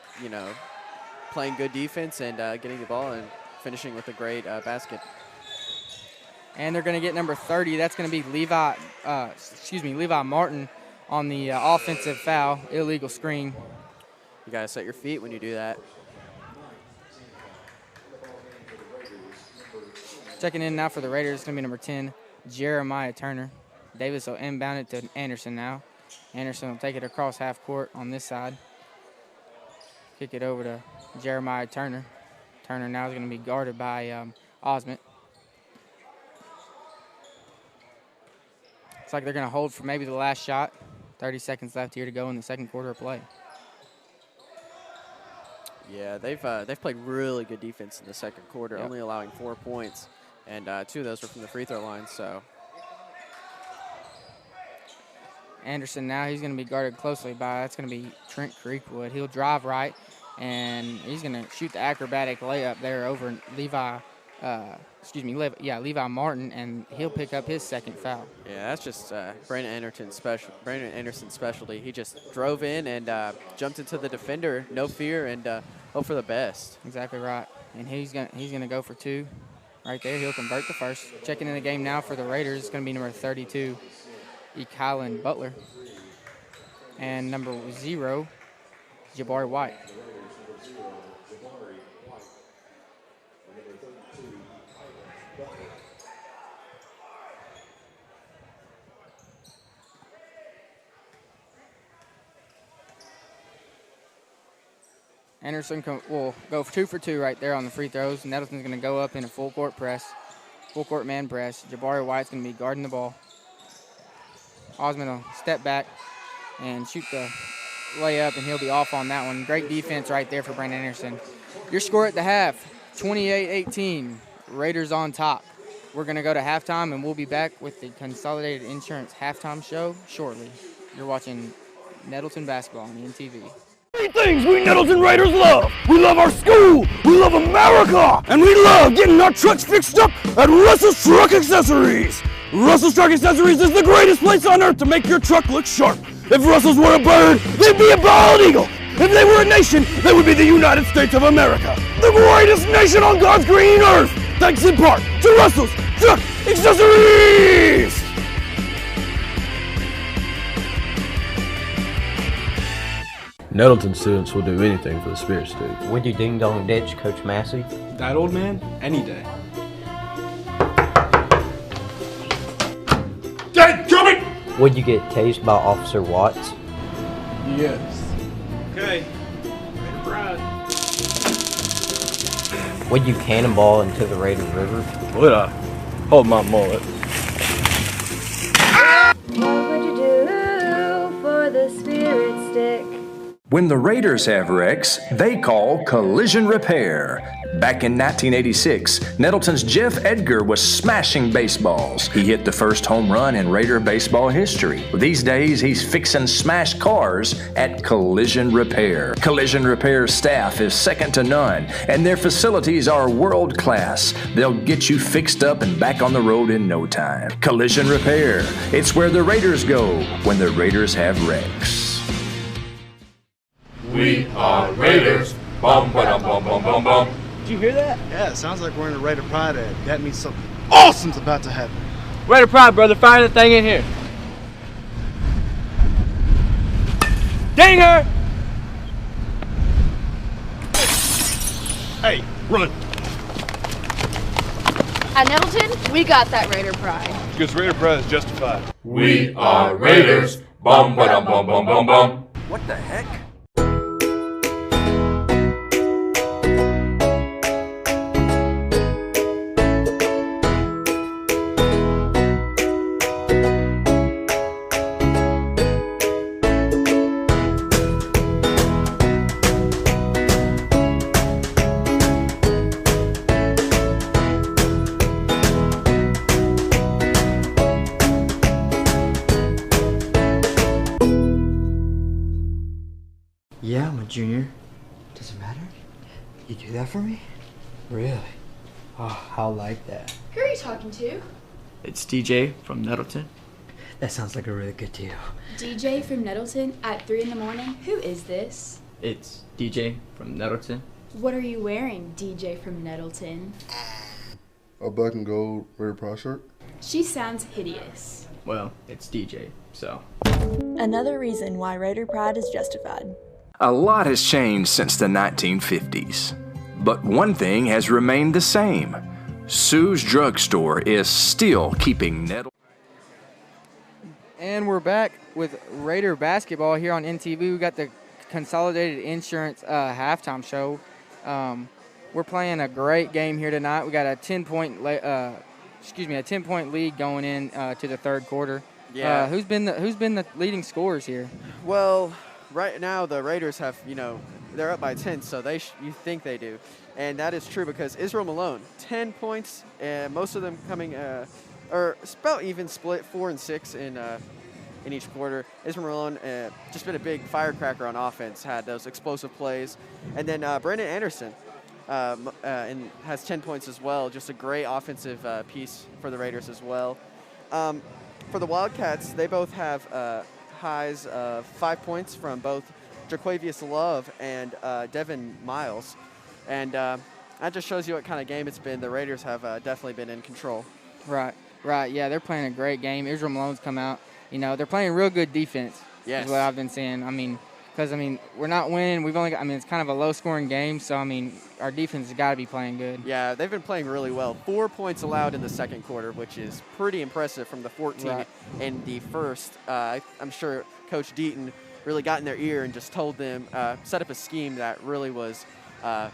playing good defense and getting the ball and finishing with a great basket. And they're going to get number 30. That's going to be Levi Martin on the offensive foul, illegal screen. You got to set your feet when you do that. Checking in now for the Raiders, it's going to be number 10, Jeremiah Turner. Davis will inbound it to Anderson now. Anderson will take it across half court on this side. Kick it over to Jeremiah Turner. Turner now is going to be guarded by Osmond. Looks like they're going to hold for maybe the last shot. 30 seconds left here to go in the second quarter of play. Yeah, they've played really good defense in the second quarter, Yep. only allowing 4 points, and 2 of those were from the free throw line. So Anderson now, he's going to be guarded closely by, that's going to be Trent Creekwood. He'll drive right, and he's going to shoot the acrobatic layup there over Levi Martin, and he'll pick up his second foul. yeah, that's just Brandon Anderson's specialty. He just drove in and jumped into the defender, no fear, and hope for the best. Exactly right. And he's gonna go for 2 right there. He'll convert the first. Checking in the game now for the Raiders is going to be number 32, Kylan Butler, and number 0, Jabari White. Anderson will go 2 for 2 right there on the free throws. Nettleton's going to go up in a full court man press. Jabari White's going to be guarding the ball. Osmond will step back and shoot the layup, and he'll be off on that one. Great defense right there for Brandon Anderson. Your score at the half, 28-18. Raiders on top. We're going to go to halftime, and we'll be back with the Consolidated Insurance halftime show shortly. You're watching Nettleton basketball on NTV. 3 things we Nettleton Raiders love. We love our school, we love America, and we love getting our trucks fixed up at Russell's Truck Accessories. Russell's Truck Accessories is the greatest place on earth to make your truck look sharp. If Russell's were a bird, they'd be a bald eagle. If they were a nation, they would be the United States of America, the greatest nation on God's green earth, thanks in part to Russell's Truck Accessories. Nettleton students will do anything for the Spirit Stick. Would you ding dong ditch Coach Massey? That old man? Any day. Dadgummit! Would you get tased by Officer Watts? Yes. Okay. Raider Pride. Would you cannonball into the Raider River? Would I? Hold my mullet. What would you do for the Spirit Stick? When the Raiders have wrecks, they call Collision Repair. Back in 1986, Nettleton's Jeff Edgar was smashing baseballs. He hit the first home run in Raider baseball history. These days, he's fixing smashed cars at Collision Repair. Collision Repair's staff is second to none, and their facilities are world class. They'll get you fixed up and back on the road in no time. Collision Repair. It's where the Raiders go when the Raiders have wrecks. We are Raiders. Bum ba dum bum bum bum bum. Did you hear that? Yeah, it sounds like we're in a Raider Pride ad. That means something awesome's about to happen. Raider Pride, brother. Fire that thing in here. Dang her! Hey, run. At Nettleton, we got that Raider pride. Because Raider Pride is justified. We are Raiders. Bum ba dum bum bum bum bum. What the heck? Yeah, I'm a junior. Does it matter? You do that for me? Really? Oh, I'll like that. Who are you talking to? It's DJ from Nettleton. That sounds like a really good deal. DJ from Nettleton at 3 in the morning? Who is this? It's DJ from Nettleton. What are you wearing, DJ from Nettleton? A black and gold Raider Pride shirt. She sounds hideous. Well, it's DJ, so. Another reason why Raider Pride is justified. A lot has changed since the 1950s, but one thing has remained the same. Sue's Drugstore is still keeping Nettleton. And we're back with Raider basketball here on NTV. We got the Consolidated Insurance halftime show. We're playing a great game here tonight. We got a 10-point lead going in to the third quarter. Yeah. Who's been the leading scorers here? Well, right now the Raiders have, they're up by 10, so you think they do. And that is true because Israel Malone, 10 points, and most of them coming, or about even split, 4 and 6 in each quarter. Israel Malone just been a big firecracker on offense, had those explosive plays. And then Brandon Anderson and has 10 points as well, just a great offensive piece for the Raiders as well. For the Wildcats, they both have highs of 5 points from both Jaquavius Love and Devin Miles. And that just shows you what kind of game it's been. The Raiders have definitely been in control. Right. Yeah, they're playing a great game. Israel Malone's come out. They're playing real good defense. Yes. Is what I've been seeing. Because we're not winning. We've only got, it's kind of a low-scoring game. So, our defense has got to be playing good. Yeah, they've been playing really well. 4 points allowed in the second quarter, which is pretty impressive from the 14 in the first. I'm sure Coach Deaton really got in their ear and just told them, set up a scheme that really was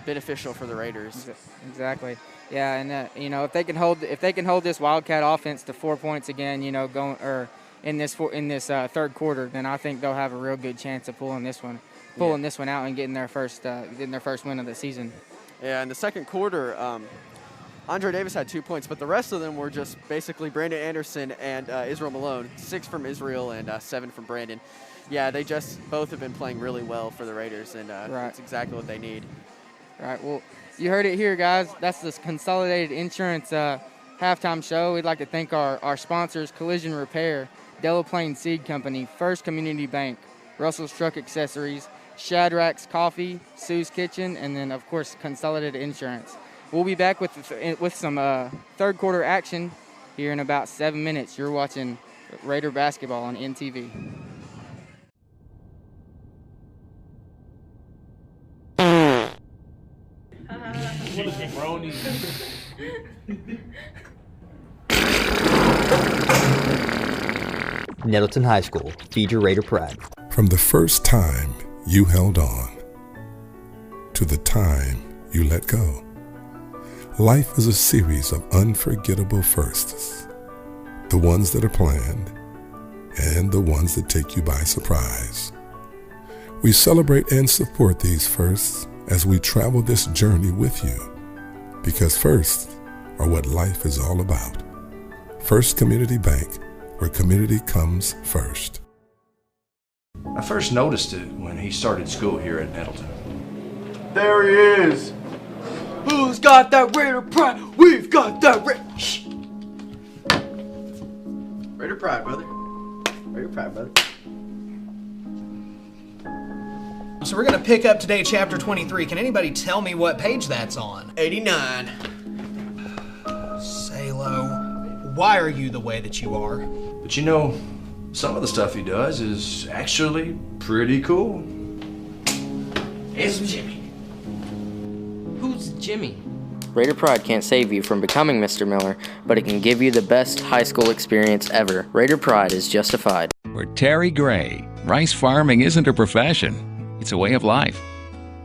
beneficial for the Raiders. Exactly. Yeah, and if they can hold this Wildcat offense to 4 points again, in this third quarter, then I think they'll have a real good chance of pulling this one out and getting their first win of the season. Yeah, in the second quarter, Andre Davis had 2 points, but the rest of them were just basically Brandon Anderson and Israel Malone, 6 from Israel and 7 from Brandon. Yeah, they just both have been playing really well for the Raiders, and that's exactly what they need. Right. Well, you heard it here, guys. That's the Consolidated Insurance halftime show. We'd like to thank our sponsors, Collision Repair, Delaplaine Seed Company, First Community Bank, Russell's Truck Accessories, Shadrachs Coffee, Sue's Kitchen, and then, of course, Consolidated Insurance. We'll be back with some third quarter action here in about 7 minutes. You're watching Raider basketball on NTV. Nettleton High School, feed your Raider pride. From the first time you held on to the time you let go, life is a series of unforgettable firsts. The ones that are planned and the ones that take you by surprise. We celebrate and support these firsts as we travel this journey with you, because firsts are what life is all about. First Community Bank, where community comes first. I first noticed it when he started school here at Nettleton. There he is. Who's got that Raider pride? We've got that Raider pride, brother. Raider pride, brother. So we're going to pick up today chapter 23. Can anybody tell me what page that's on? 89. Salo, why are you the way that you are? But some of the stuff he does is actually pretty cool. It's Jimmy. Who's Jimmy? Raider Pride can't save you from becoming Mr. Miller, but it can give you the best high school experience ever. Raider Pride is justified. For Terry Gray, rice farming isn't a profession. It's a way of life.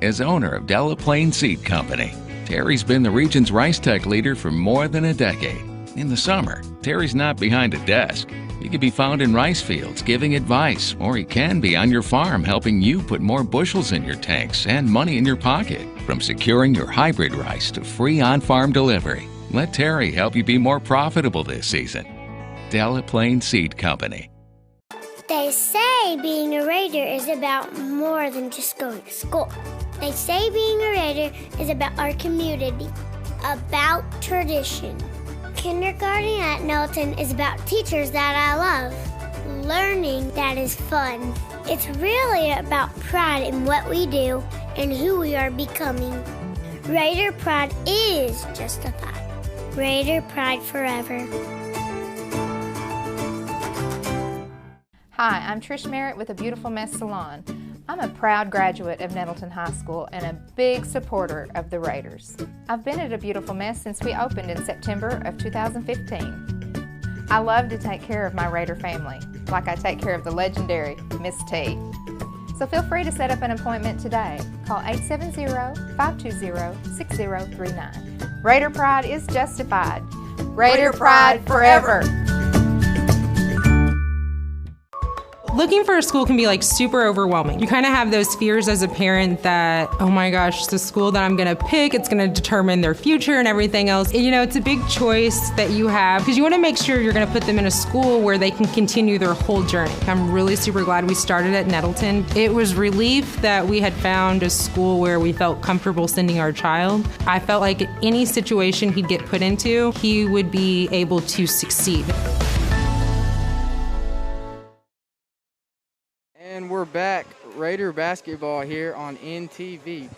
As owner of Delaplaine Seed Company, Terry's been the region's rice tech leader for more than a decade. In the summer, Terry's not behind a desk. He can be found in rice fields giving advice, or he can be on your farm helping you put more bushels in your tanks and money in your pocket. From securing your hybrid rice to free on-farm delivery, let Terry help you be more profitable this season. Delaplaine Seed Company. They say being a Raider is about more than just going to school. They say being a Raider is about our community, about tradition. Kindergarten at Nettleton is about teachers that I love, learning that is fun. It's really about pride in what we do and who we are becoming. Raider pride is justified. Raider pride forever. Hi, I'm Trish Merritt with A Beautiful Mess Salon. I'm a proud graduate of Nettleton High School and a big supporter of the Raiders. I've been at A Beautiful Mess since we opened in September of 2015. I love to take care of my Raider family, like I take care of the legendary Miss T. So feel free to set up an appointment today. Call 870-520-6039. Raider pride is justified. Raider pride forever. Looking for a school can be like super overwhelming. You kind of have those fears as a parent that, oh my gosh, the school that I'm gonna pick, it's gonna determine their future and everything else. You know, it's a big choice that you have because you wanna make sure you're gonna put them in a school where they can continue their whole journey. I'm really super glad we started at Nettleton. It was relief that we had found a school where we felt comfortable sending our child. I felt like any situation he'd get put into, he would be able to succeed. And we're back. Raider basketball here on NTV.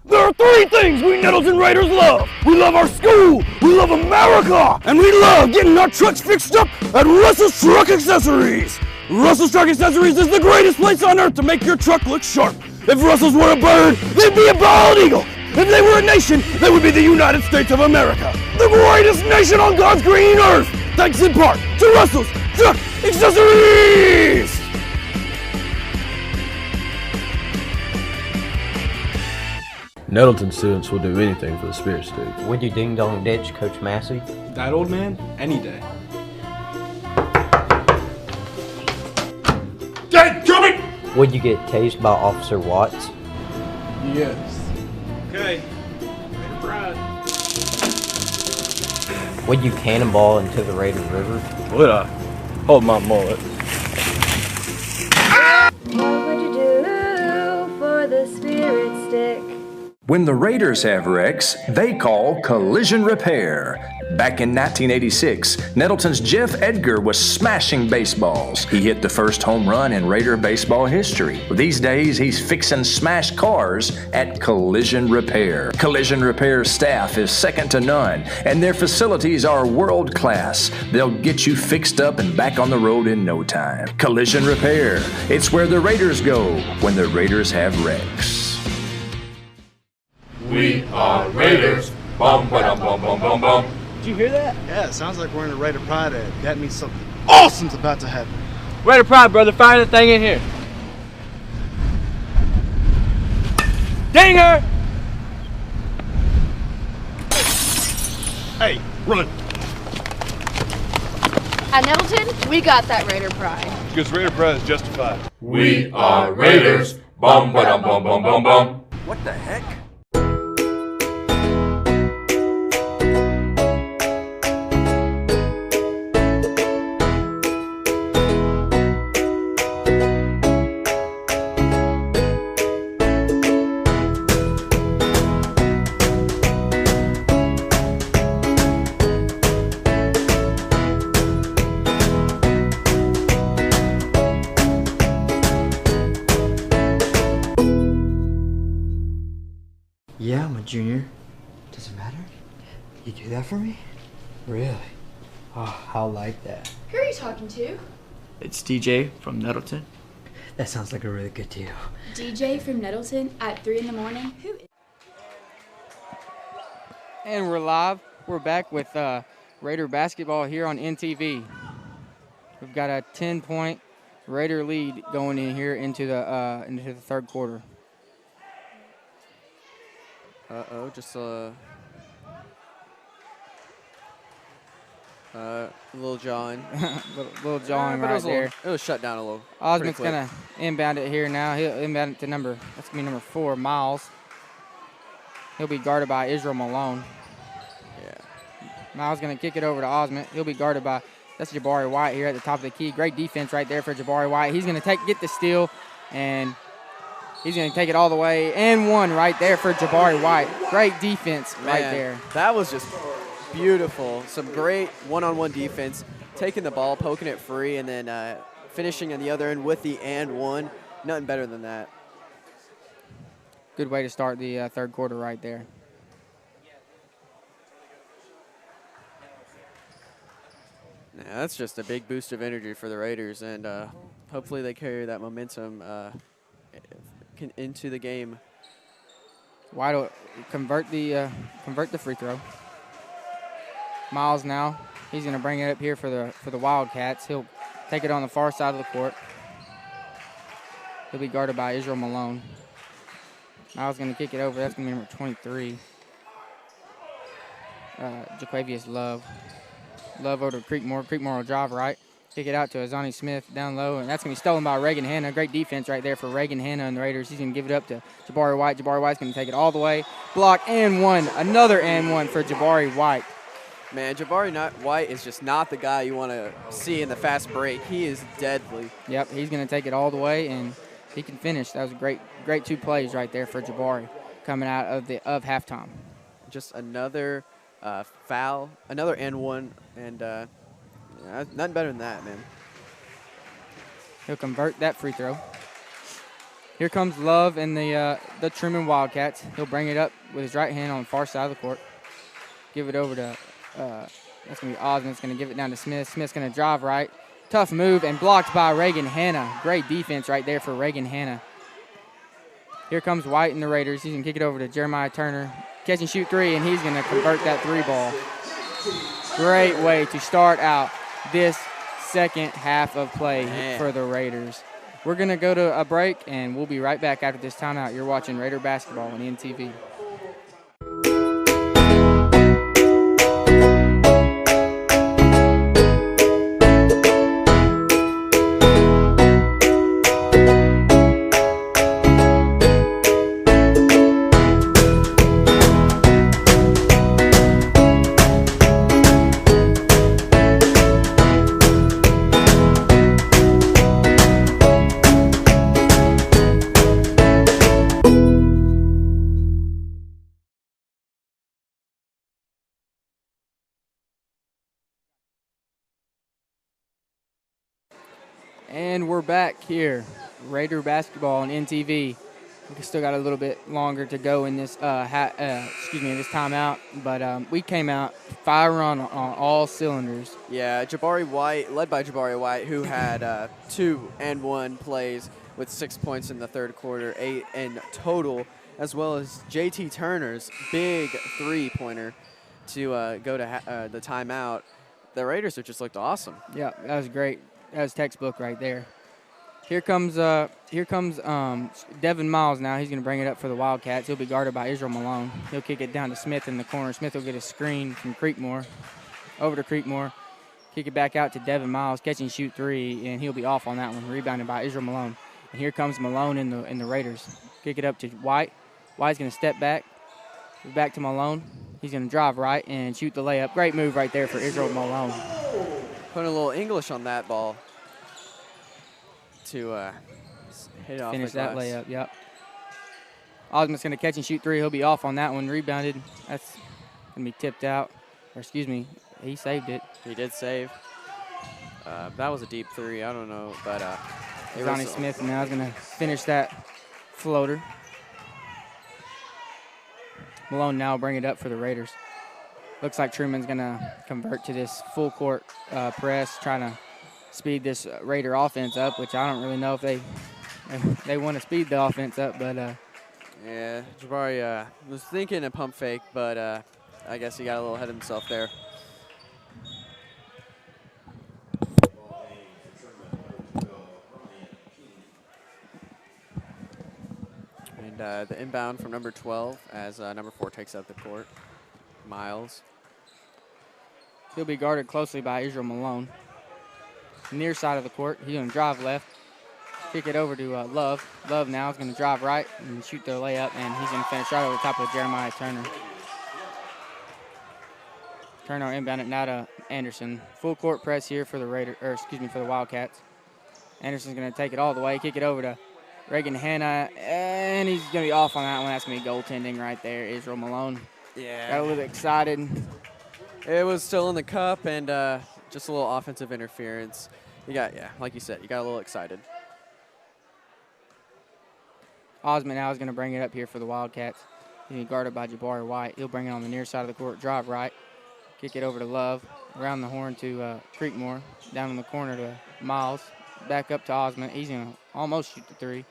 There are three things we Nettleton Raiders love. We love our school, we love America, and we love getting our trucks fixed up at Russell's Truck Accessories. Russell's Truck Accessories is the greatest place on earth to make your truck look sharp. If Russell's were a bird, they'd be a bald eagle. If they were a nation, they would be the United States of America. The greatest nation on God's green earth. Thanks in part to Russell's Truck Accessories. Nettleton students will do anything for the Spirit Stick. Would you ding dong ditch Coach Massey? That old man? Any day. Dadgummit! Would you get tased by Officer Watts? Yes. Okay. Raider pride. Would you cannonball into the Raider River? Would I? Hold my mullet. What would you do for the Spirit Stick? When the Raiders have wrecks, they call collision repair. Back in 1986, Nettleton's Jeff Edgar was smashing baseballs. He hit the first home run in Raider baseball history. These days, he's fixing smashed cars at Collision Repair. Collision Repair staff is second to none, and their facilities are world class. They'll get you fixed up and back on the road in no time. Collision Repair. It's where the Raiders go when the Raiders have wrecks. We are Raiders. Bum ba dum bum bum bum bum. Did you hear that? Yeah, it sounds like we're in a Raider Pride ad. That means something awesome's about to happen. Raider pride, brother. Fire the thing in here. Dang her! Hey, run. At Nettleton, we got that Raider pride. Because Raider pride is justified. We are Raiders. Bum ba dum bum bum bum bum. What the heck? Yeah, I'm a junior. Does it matter? You do that for me? Really? Oh, how like that. Who are you talking to? It's DJ from Nettleton. That sounds like a really good deal. DJ from Nettleton at 3 in the morning? Who is... And we're live. We're back with Raider basketball here on NTV. We've got a 10-point Raider lead going in here into the third quarter. Just a little John. little John right there. It was shut down a little. Osmond's going to inbound it here now. He'll inbound it to that's going to be number 4, Miles. He'll be guarded by Israel Malone. Yeah. Miles going to kick it over to Osmond. He'll be guarded by, that's Jabari White here at the top of the key. Great defense right there for Jabari White. He's going to get the steal, and he's going to take it all the way, and one right there for Jabari White. Great defense right there. That was just beautiful. Some great one-on-one defense, taking the ball, poking it free, and then finishing on the other end with the and one. Nothing better than that. Good way to start the third quarter right there. Yeah, that's just a big boost of energy for the Raiders, and hopefully they carry that momentum into the game. White will convert the free throw. Miles now, he's going to bring it up here for the Wildcats. He'll take it on the far side of the court. He'll be guarded by Israel Malone. Miles going to kick it over. That's going to be number 23. Jaquavius Love. Love over to Creekmore. Creekmore will drive right. Kick it out to Azani Smith down low, and that's going to be stolen by Reagan Hanna. Great defense right there for Reagan Hanna and the Raiders. He's going to give it up to Jabari White. Jabari White's going to take it all the way. Block and one. Another and one for Jabari White. Man, Jabari White is just not the guy you want to see in the fast break. He is deadly. Yep, he's going to take it all the way, and he can finish. That was a great 2 plays right there for Jabari coming out of halftime. Just another foul, another and one, and nothing better than that, man. He'll convert that free throw. Here comes Love and the Trumann Wildcats. He'll bring it up with his right hand on the far side of the court. Give it over to, that's going to be Osmond. It's going to give it down to Smith. Smith's going to drive right. Tough move and blocked by Reagan Hanna. Great defense right there for Reagan Hanna. Here comes White and the Raiders. He's going to kick it over to Jeremiah Turner. Catch and shoot 3, and he's going to convert that 3 ball. Great way to start out this second half of play for the Raiders. We're going to go to a break, and we'll be right back after this timeout. You're watching Raider basketball on NTV. And we're back here, Raider basketball on NTV. We still got a little bit longer to go in this this timeout, but we came out firing on all cylinders. Yeah, Jabari White, led by Jabari White, who had 2 and 1 plays with 6 points in the third quarter, 8 in total, as well as JT Turner's big 3-pointer to go to the timeout. The Raiders have just looked awesome. Yeah, that was great. That was textbook right there. Here comes Devin Miles now. He's going to bring it up for the Wildcats. He'll be guarded by Israel Malone. He'll kick it down to Smith in the corner. Smith will get a screen from Creekmore. Over to Creekmore. Kick it back out to Devin Miles. Catch and shoot 3, and he'll be off on that one. Rebounded by Israel Malone. And here comes Malone in the Raiders. Kick it up to White. White's going to step back. Back to Malone. He's going to drive right and shoot the layup. Great move right there for Israel Malone. Putting a little English on that ball to hit off finish the that glass. layup. Yep. Osmond's going to catch and shoot 3. He'll be off on that one. Rebounded. That's going to be tipped out. Or excuse me, he saved it. He did save. That was a deep 3. I don't know, but Johnny Smith now is going to finish that floater. Malone now will bring it up for the Raiders. Looks like Trumann's going to convert to this full court press, trying to speed this Raider offense up, which I don't really know if they want to speed the offense up, but yeah, Jabari was thinking a pump fake, but I guess he got a little ahead of himself there. And the inbound from number 12 as number 4 takes out the court. Miles. He'll be guarded closely by Israel Malone. Near side of the court, he's going to drive left, kick it over to Love. Love now is going to drive right and shoot the layup, and he's going to finish right over the top of Jeremiah Turner. Turner inbounded now to Anderson. Full court press here for the Wildcats. Anderson's going to take it all the way, kick it over to Reagan Hanna, and he's going to be off on that one. That's going to be goaltending right there, Israel Malone. Yeah. Got a little excited. It was still in the cup, and just a little offensive interference. Like you said, you got a little excited. Osmond now is going to bring it up here for the Wildcats. He's guarded by Jabari White. He'll bring it on the near side of the court, drive right, kick it over to Love, around the horn to Creekmore, down in the corner to Miles, back up to Osmond. He's going to almost shoot the 3.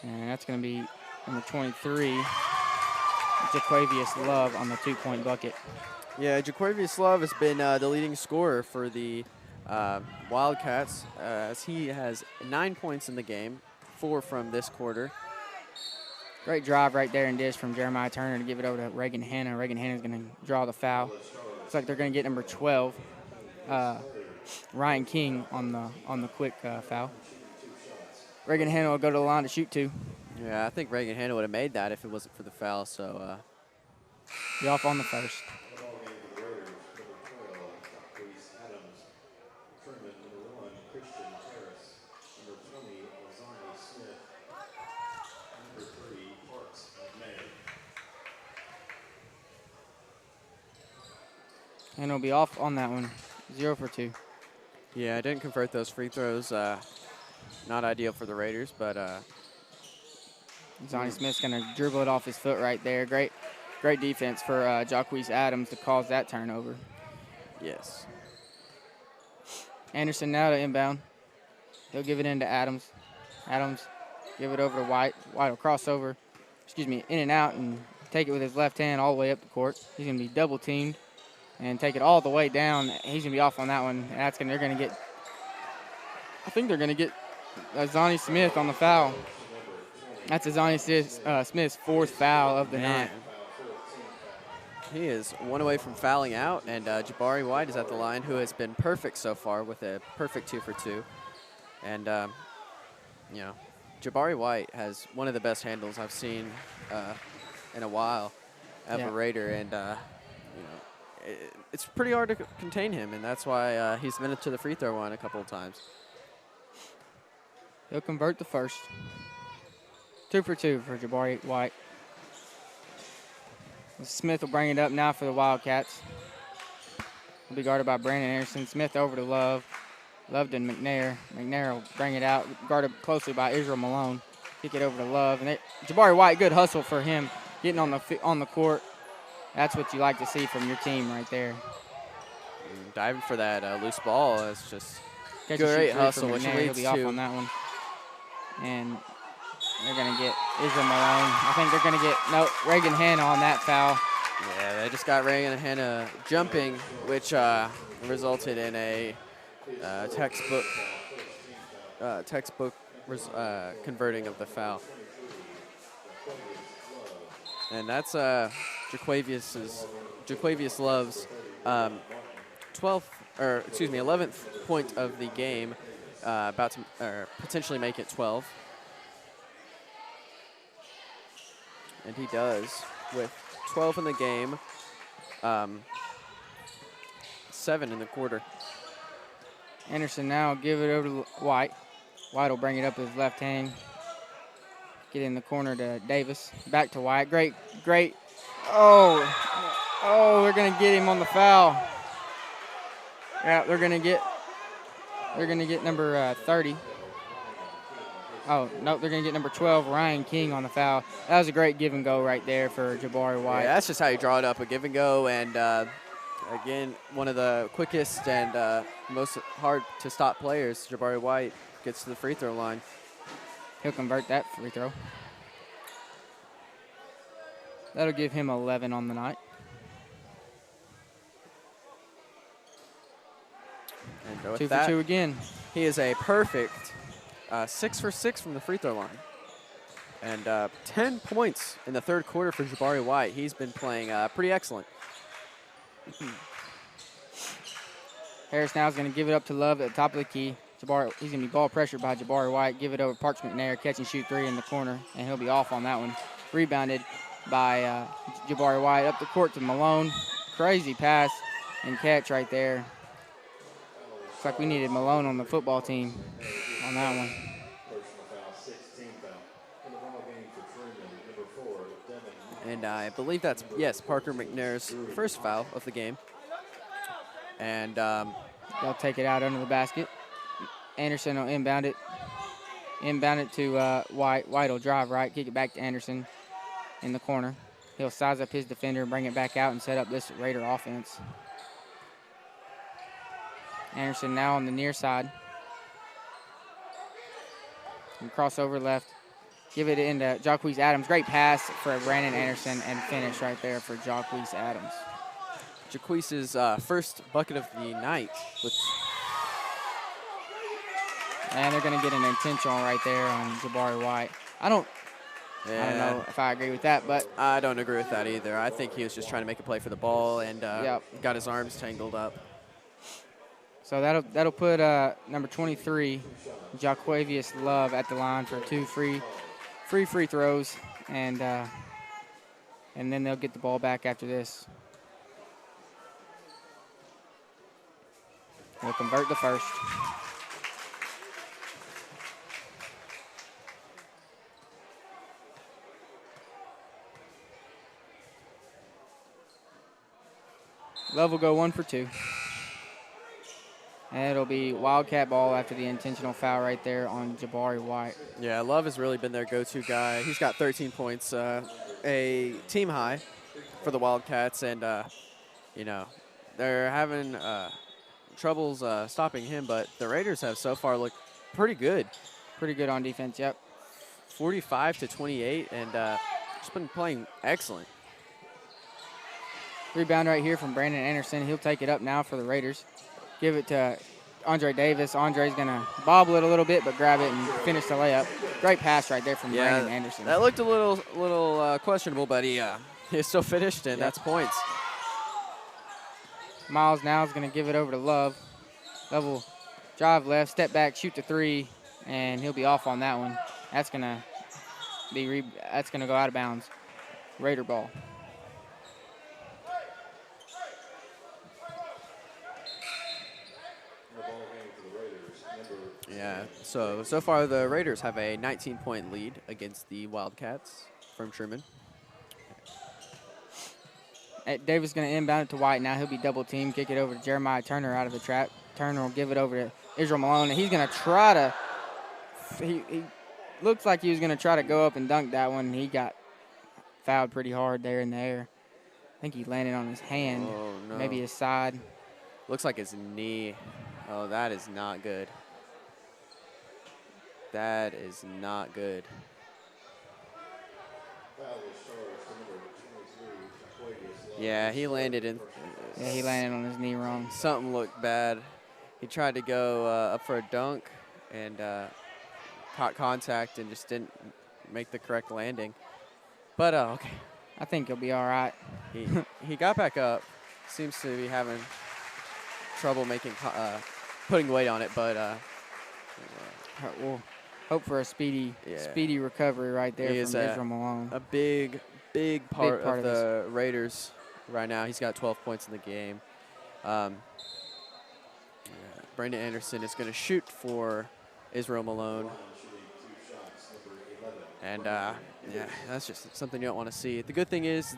And that's going to be number 23, Jaquavius Love on the 2-point bucket. Yeah, Jaquavius Love has been the leading scorer for the Wildcats, as he has 9 points in the game, 4 from this quarter. Great drive right there and dish from Jeremiah Turner to give it over to Reagan Hanna. Reagan Hanna's going to draw the foul. Looks like they're going to get number 12, Ryan King on the quick foul. Reagan Hanna will go to the line to shoot 2. Yeah, I think Reagan Hanna would have made that if it wasn't for the foul. So be off on the first. And he'll be off on that one, 0 for 2. Yeah, I didn't convert those free throws. Not ideal for the Raiders, but Zonnie Smith's going to dribble it off his foot right there. Great defense for Jacquees Adams to cause that turnover. Yes. Anderson now to inbound. He'll give it into Adams. Adams give it over to White. White will cross over, in and out and take it with his left hand all the way up the court. He's going to be double teamed and take it all the way down. He's going to be off on that one. And they're going to get, I think they're going to get Zonnie Smith on the foul. That's Zonnie Smith's 4th foul of the night. He is 1 away from fouling out, and Jabari White is at the line, who has been perfect so far with a perfect 2 for 2. And, Jabari White has one of the best handles I've seen in a while of a Raider, and, it's pretty hard to contain him, and that's why he's been to the free throw line a couple of times. He'll convert the first. 2 for 2 for Jabari White. Smith will bring it up now for the Wildcats. Will be guarded by Brandon Anderson. Smith over to Love. Love to McNair. McNair will bring it out, guarded closely by Israel Malone. Kick it over to Love. And Jabari White, good hustle for him, getting on the court. That's what you like to see from your team right there. Diving for that loose ball is just great hustle, which leads He'll be off on that one. And they're going to get Israel Malone. I think they're going to get Reagan Hanna on that foul. Yeah, they just got Reagan Hanna jumping, which resulted in a textbook converting of the foul. And that's Jaquavius Love's 11th point of the game, about to potentially make it 12. And he does with 12 in the game, 7 in the quarter. Anderson now give it over to White. White will bring it up with his left hand. Get in the corner to Davis. Back to White. Great. Oh, they're going to get him on the foul. Yeah, they're going to get number 30. Oh, no, they're going to get number 12, Ryan King, on the foul. That was a great give and go right there for Jabari White. Yeah, that's just how you draw it up, a give and go. And, again, one of the quickest and most hard to stop players, Jabari White, gets to the free throw line. He'll convert that free throw. That'll give him 11 on the night. And with 2 for 2 again. He is a perfect 6 for 6 from the free throw line. And 10 points in the third quarter for Jabari White. He's been playing pretty excellent. Harris now is going to give it up to Love at the top of the key. He's going to be ball pressured by Jabari White. Give it over Parks McNair, catch and shoot 3 in the corner, and he'll be off on that one. Rebounded by Jabari White up the court to Malone. Crazy pass and catch right there. Looks like we needed Malone on the football team on that one. And I believe that's, yes, Parker McNair's first foul of the game. And they'll take it out under the basket. Anderson will inbound it. Inbound it to White. White will drive right, kick it back to Anderson in the corner. He'll size up his defender, bring it back out, and set up this Raider offense. Anderson now on the near side. And crossover left. Give it into Jacquees Adams. Great pass for Brandon Anderson and finish right there for Jacquees Adams. Jacquees' first bucket of the night. And they're going to get an intentional right there on Jabari White. I don't know if I agree with that, but I don't agree with that either. I think he was just trying to make a play for the ball and got his arms tangled up. So that'll put number 23, Jaquavius Love, at the line for 2 free throws, and then they'll get the ball back after this. They'll convert the first. Love will go 1 for 2. And it'll be Wildcat ball after the intentional foul right there on Jabari White. Yeah, Love has really been their go-to guy. He's got 13 points, a team high for the Wildcats, and they're having troubles stopping him, but the Raiders have so far looked pretty good. Pretty good on defense, yep. 45-28, and just been playing excellent. Rebound right here from Brandon Anderson. He'll take it up now for the Raiders. Give it to Andre Davis. Andre's going to bobble it a little bit, but grab it and finish the layup. Great pass right there from Brandon Anderson. That looked a little questionable, but he still finished, and that's points. Miles now is going to give it over to Love. Love will drive left, step back, shoot the 3, and he'll be off on that one. That's going to go out of bounds. Raider ball. Yeah, so far the Raiders have a 19-point lead against the Wildcats from Trumann. Davis going to inbound it to White. Now he'll be double teamed. Kick it over to Jeremiah Turner out of the trap. Turner will give it over to Israel Malone. And he's going to try to he looks like he was going to try to go up and dunk that one. He got fouled pretty hard there in the air. I think he landed on his hand, maybe his side. Looks like his knee. Oh, that is not good. That is not good. Yeah, he landed on his knee wrong. Something looked bad. He tried to go up for a dunk and caught contact and just didn't make the correct landing. But okay. I think he'll be all right. He got back up. Seems to be having trouble putting weight on it, but we'll hope for a speedy recovery right there from Israel Malone. A big part of the Raiders right now. He's got 12 points in the game. Brandon Anderson is going to shoot for Israel Malone. And, that's just something you don't want to see. The good thing is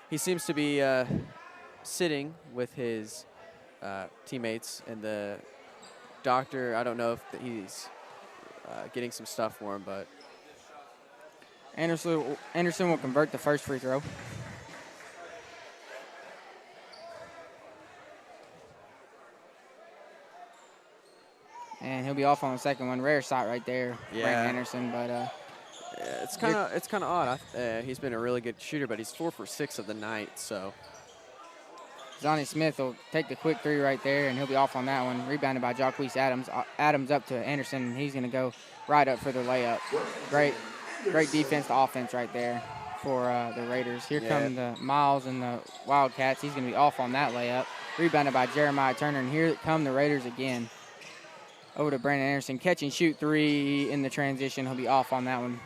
he seems to be sitting with his teammates, and the doctor, I don't know if he's getting some stuff for him, but Anderson will convert the first free throw. And he'll be off on the second one. Rare shot right there, Brandon Anderson, but it's kind of odd. He's been a really good shooter, but he's 4 for 6 of the night, so. Zonnie Smith will take the quick 3 right there, and he'll be off on that one. Rebounded by Jacquees Adams. Adams up to Anderson, and he's going to go right up for the layup. Great defense to offense right there for the Raiders. Here come the Miles and the Wildcats. He's going to be off on that layup. Rebounded by Jeremiah Turner, and here come the Raiders again. Over to Brandon Anderson. Catch and shoot 3 in the transition. He'll be off on that one.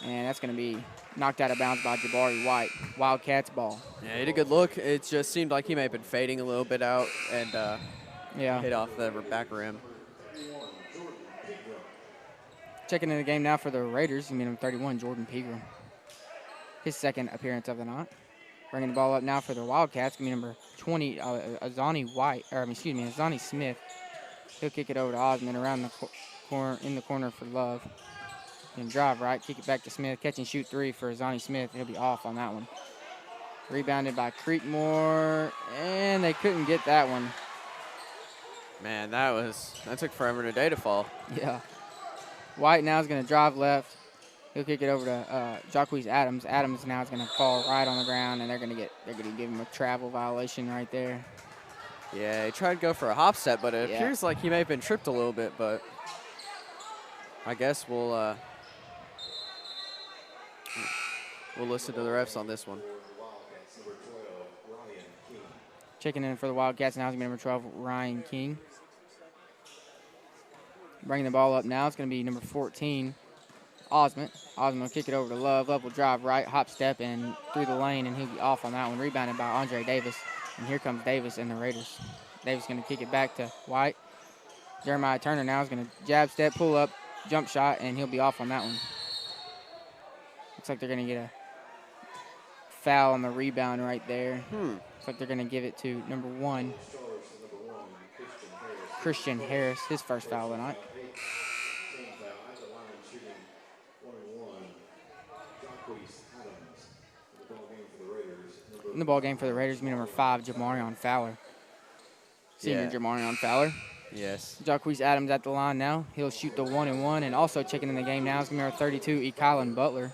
And that's going to be knocked out of bounds by Jabari White. Wildcats ball. Yeah, he had a good look. It just seemed like he may have been fading a little bit out and hit off the back rim. Checking in the game now for the Raiders, number 31, Jordan Pegram. His second appearance of the night. Bringing the ball up now for the Wildcats, number 20, Azani Smith. He'll kick it over to Osmond around the corner, in the corner for Love. And drive right, kick it back to Smith. Catch and shoot 3 for Azani Smith. He'll be off on that one. Rebounded by Creekmore, and they couldn't get that one. Man, that took forever today to fall. Yeah. White now is going to drive left, He'll kick it over to Jacques Adams. Adams now is going to fall right on the ground, and they're going to give him a travel violation right there. Yeah, he tried to go for a hop step, but it appears like he may have been tripped a little bit, but I guess we'll listen to the refs on this one. Checking in for the Wildcats now is going to be number 12, Ryan King. Bringing the ball up now, it's going to be number 14, Osmond. Osmond will kick it over to Love. Love will drive right, hop step, and through the lane, and he'll be off on that one. Rebounded by Andre Davis. And here comes Davis and the Raiders. Davis going to kick it back to White. Jeremiah Turner now is going to jab step, pull up, jump shot, and he'll be off on that one. Looks like they're going to get a foul on the rebound right there. Looks like they're going to give it to number 1, Christian Harris, his first foul tonight. In the ball game for the Raiders, be number 5, Jamarion Fowler. Senior Jamarion Fowler. Yes. Jacques Adams at the line now. He'll shoot the 1-and-1, and also checking in the game now is going to be number 32, Kylan Butler.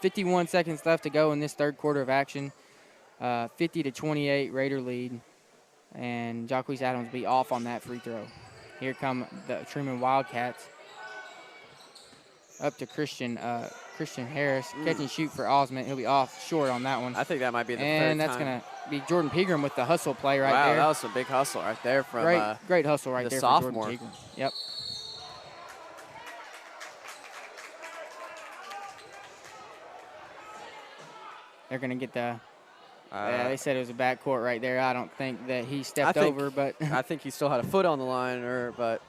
51 seconds left to go in this third quarter of action. 50-28 Raider lead, and Jacques Adams will be off on that free throw. Here come the Trumann Wildcats. Up to Christian Harris. Catch and shoot for Osmond. He'll be off short on that one. I think that might be the third And that's going to be Jordan Pegram with the hustle play right there. Wow, that was some big hustle right there from great hustle right the there sophomore. for Jordan Pegram. Yep. They're going to get the they said it was a backcourt right there. I don't think that he stepped over, but I think he still had a foot on the line, but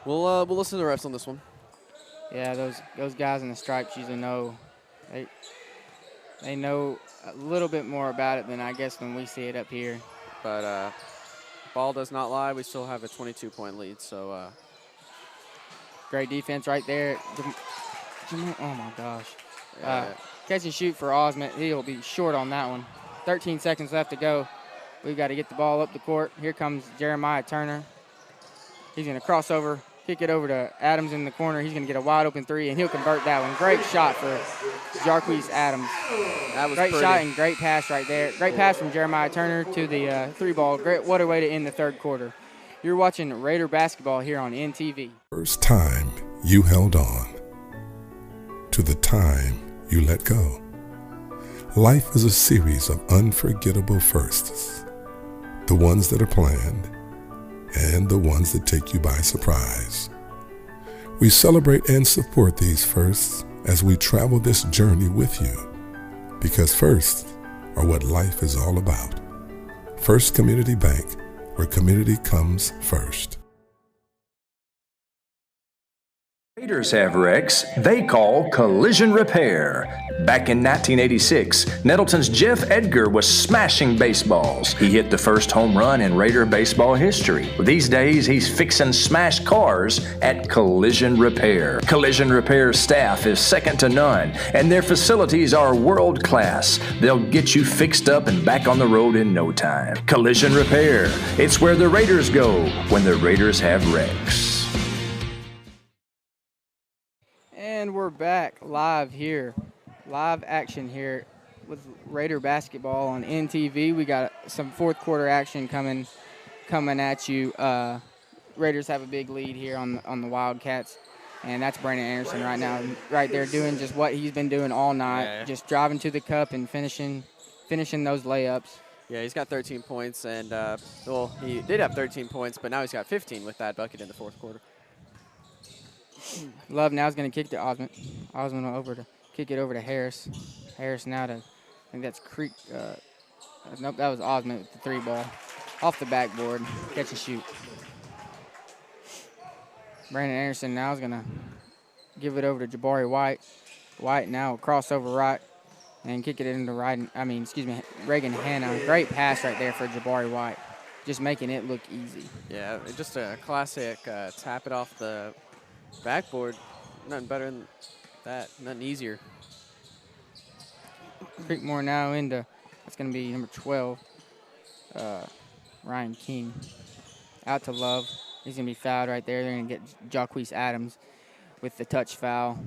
we'll listen to the refs on this one. Yeah, those guys in the stripes usually know. They know a little bit more about it than I guess when we see it up here. But ball does not lie. We still have a 22-point lead. So great defense right there. Oh my gosh. Catch and shoot for Osmond. He'll be short on that one. 13 seconds left to go. We've got to get the ball up the court. Here comes Jeremiah Turner. He's going to cross over, kick it over to Adams in the corner. He's going to get a wide open three, and he'll convert that one. Great shot for Jacques Adams. That was great pretty. Shot and great pass right there. Great pass from Jeremiah Turner to the three ball. Great, what a way to end the third quarter. You're watching Raider basketball here on NTV. First time you held on to the time you let go. Life is a series of unforgettable firsts. The ones that are planned and the ones that take you by surprise. We celebrate and support these firsts as we travel this journey with you, because firsts are what life is all about. First Community Bank, where community comes first. Raiders have wrecks they call collision repair. Back in 1986, Nettleton's Jeff Edgar was smashing baseballs. He hit the first home run in Raider baseball history. These days, he's fixing smashed cars at Collision Repair. Collision Repair staff is second to none, and their facilities are world class. They'll get you fixed up and back on the road in no time. Collision Repair, it's where the Raiders go when the Raiders have wrecks. And we're back live here, live action here with Raider basketball on NTV. We got some fourth quarter action coming at you. Raiders have a big lead here on the Wildcats, and that's Brandon Anderson right now, right there doing just what he's been doing all night, just driving to the cup and finishing those layups. Yeah, he's got 13 points, and well, he did have 13 points, but now he's got 15 with that bucket in the fourth quarter. Love now is going to kick to Osmond. Osmond will kick it over to Harris. Harris now to, I think that's Creek. Nope, that was Osmond with the three ball. Off the backboard, catch and shoot. Brandon Anderson now is going to give it over to Jabari White. White now will cross over right and kick it into Reagan Hanna. Great pass right there for Jabari White. Just making it look easy. Yeah, just a classic tap it off the backboard. Nothing better than that. Nothing easier. Creekmore now into, that's going to be number 12, Ryan King. Out to Love. He's going to be fouled right there. They're going to get Jacques Adams. with the touch foul.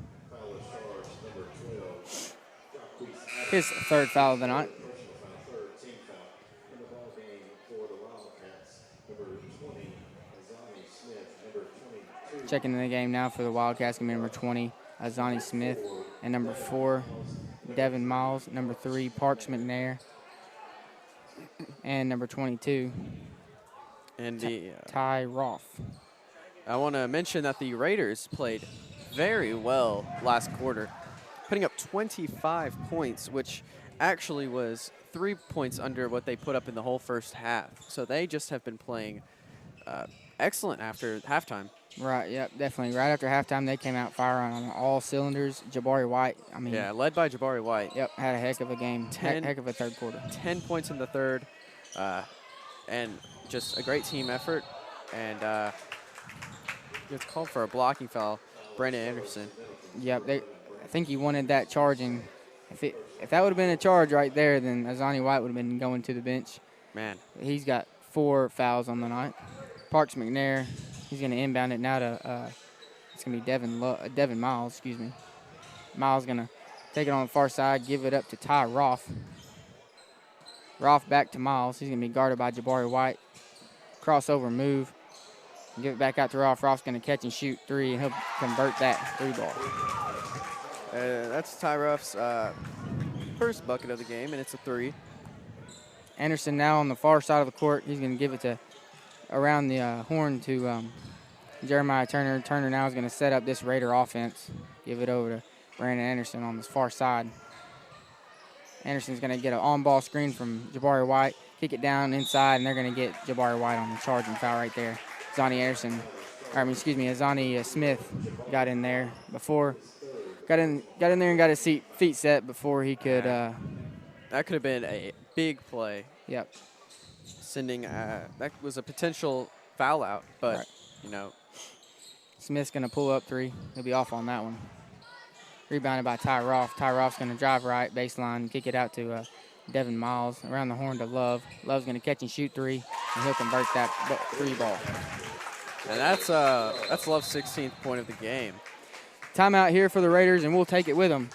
His third foul of the night. Checking in the game now for the Wildcats, going to be number 20, Azani Smith, and number 4, Devin Miles, number 3, Parks McNair, and number 22, and Ty Roth. I want to mention that the Raiders played very well last quarter, putting up 25 points, which actually was 3 points under what they put up in the whole first half. So they just have been playing excellent after halftime. Right, yep, definitely. Right after halftime, they came out firing on all cylinders. Jabari White, yeah, led by Jabari White. Yep, had a heck of a game, heck of a third quarter. 10 points in the third, and just a great team effort. And it's called for a blocking foul, Brandon Anderson. Yep, I think he wanted that charging. If that would have been a charge right there, then Azani White would have been going to the bench. Man. He's got 4 fouls on the night. Parks McNair, he's going to inbound it now to, it's going to be Devin Miles, excuse me. Miles going to take it on the far side, give it up to Ty Roth. Roth back to Miles. He's going to be guarded by Jabari White. Crossover move. Give it back out to Roth. Roth's going to catch and shoot 3, and he'll convert that 3 ball. That's Ty Roth's first bucket of the game, and it's a 3. Anderson now on the far side of the court. He's going to give it to around the horn to Jeremiah Turner. Turner now is going to set up this Raider offense. Give it over to Brandon Anderson on this far side. Anderson's going to get an on-ball screen from Jabari White, kick it down inside, and they're going to get Jabari White on the charging foul right there. Azani Smith got in there before. Got in there and got his feet set before he could. That could have been a big play. Yep. Sending that was a potential foul out, but right. You know, Smith's gonna pull up 3. He'll be off on that one. Rebounded by Ty Roth. Ty Roth's gonna drive right baseline, kick it out to Devin Miles around the horn to Love. Love's gonna catch and shoot 3, and he'll convert that 3 ball. And that's Love's 16th point of the game. Timeout here for the Raiders, and we'll take it with them.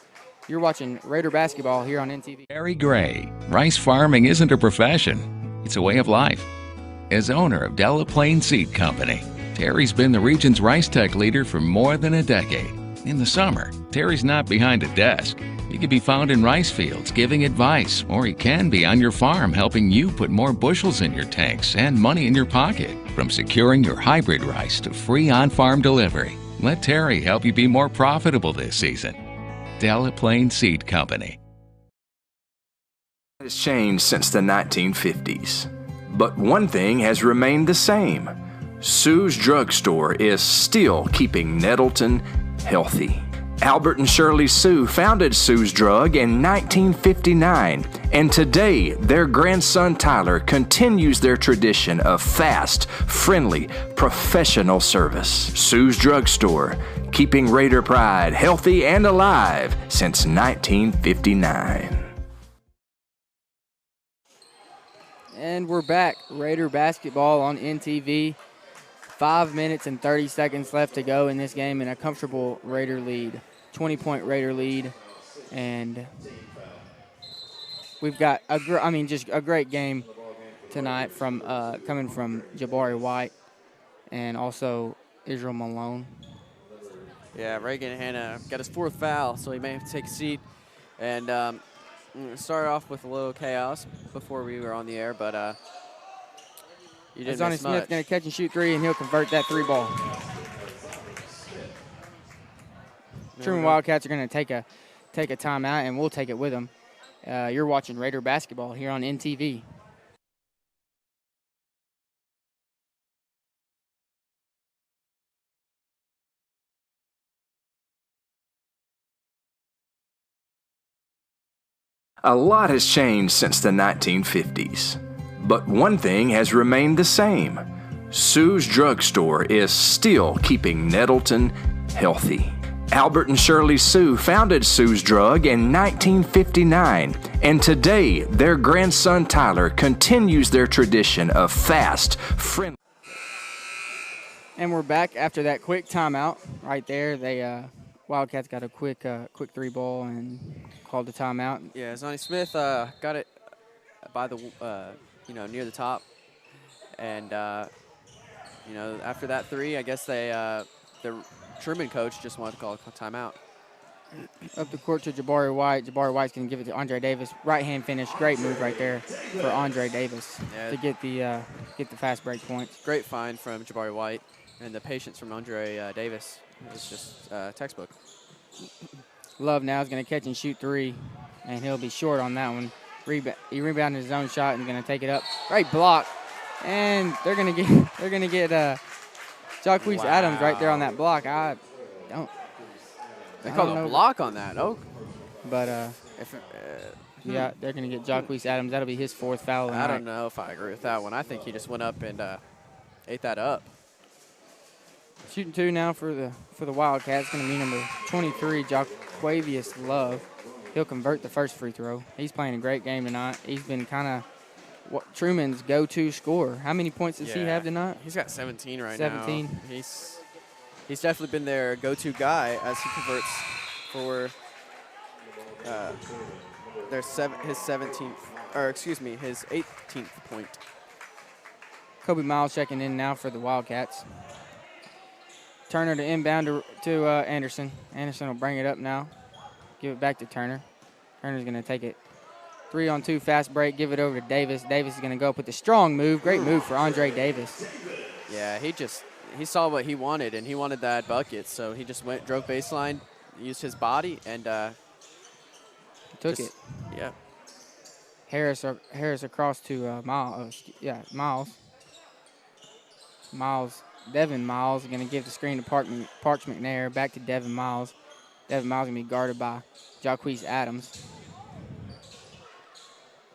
You're watching Raider basketball here on NTV. Terry Gray, rice farming isn't a profession, it's a way of life. As owner of Delaplaine Seed Company, Terry's been the region's rice tech leader for more than a decade. In the summer, Terry's not behind a desk. He can be found in rice fields giving advice, or he can be on your farm helping you put more bushels in your tanks and money in your pocket. From securing your hybrid rice to free on-farm delivery, let Terry help you be more profitable this season. Delaplaine Seed Company. It has changed since the 1950s, but one thing has remained the same. Sue's Drugstore is still keeping Nettleton healthy. Albert and Shirley Sue founded Sue's Drug in 1959, and today their grandson Tyler continues their tradition of fast, friendly, professional service. Sue's Drugstore, keeping Raider pride healthy and alive since 1959. And we're back. Raider basketball on NTV. 5 minutes and 30 seconds left to go in this game, and a comfortable Raider lead. 20-point Raider lead. And we've got just a great game tonight from coming from Jabari White and also Israel Malone. Yeah, Reagan Hanna got his 4th foul, so he may have to take a seat. And started off with a little chaos before we were on the air, but you didn't miss much. Smith going to catch and shoot 3, and he'll convert that 3 ball. Trumann Wildcats are going to take a timeout, and we'll take it with them. You're watching Raider basketball here on NTV. A lot has changed since the 1950s, but one thing has remained the same. Sue's Drugstore is still keeping Nettleton healthy. Albert and Shirley Sue founded Sue's Drug in 1959, and today their grandson Tyler continues their tradition of fast, friendly. And we're back after that quick timeout right there. They Wildcats got a quick 3-ball and called the timeout. Yeah, Zonnie Smith got it by the near the top, and after that 3, I guess the Trumann coach just wanted to call a timeout. Up the court to Jabari White. Jabari White's going to give it to Andre Davis. Right-hand finish. Great move right there for Andre Davis to get the fast break points. Great find from Jabari White, and the patience from Andre Davis is just textbook. Love now is going to catch and shoot 3, and he'll be short on that one. He rebounded his own shot and going to take it up. Great block, and they're going to get Jacquees Adams right there on that block. They called a block on that. Oh, but yeah, they're going to get Jacquees Adams. That'll be his 4th foul. I don't know if I agree with that one. I think he just went up and ate that up. Shooting 2 now for the Wildcats. Going to be number 23, Jaquavius Love. He'll convert the first free throw. He's playing a great game tonight. He's been kind of Trumann's go-to scorer. How many points does he have tonight? He's got 17 right 17. now. He's definitely been their go-to guy as he converts for his 18th point. Kobe Miles checking in now for the Wildcats. Turner to inbound to Anderson. Anderson will bring it up now. Give it back to Turner. Turner's going to take it 3-on-2 fast break. Give it over to Davis. Davis is going to go up with a strong move. Great move for Andre Davis. Yeah, he saw what he wanted, and he wanted that bucket, so he just drove baseline, used his body, and took it. Yeah. Harris across to Miles. Devin Miles is going to give the screen to Parch McNair. Back to Devin Miles. Devin Miles going to be guarded by Jacquees Adams.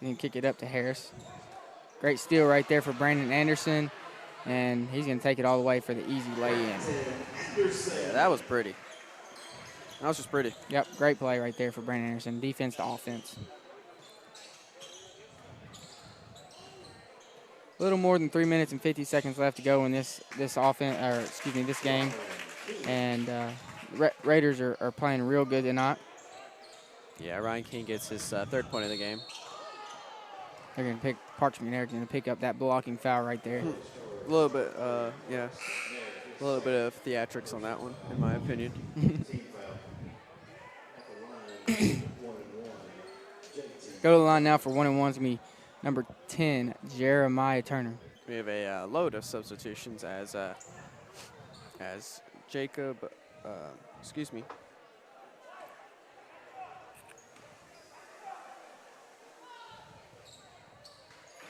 Then kick it up to Harris. Great steal right there for Brandon Anderson. And he's going to take it all the way for the easy lay-in. Yeah, that was pretty. That was just pretty. Yep, great play right there for Brandon Anderson. Defense to offense. A little more than 3 minutes and 50 seconds left to go in this game. And Raiders are playing real good tonight. Yeah, Ryan King gets his 3rd point of the game. They're going to pick Parchment. They're going to pick up that blocking foul right there. A little bit, a little bit of theatrics on that one, in my opinion. Go to the line now for 1-and-1. It's going to be number 10, Jeremiah Turner. We have a load of substitutions as Jacob,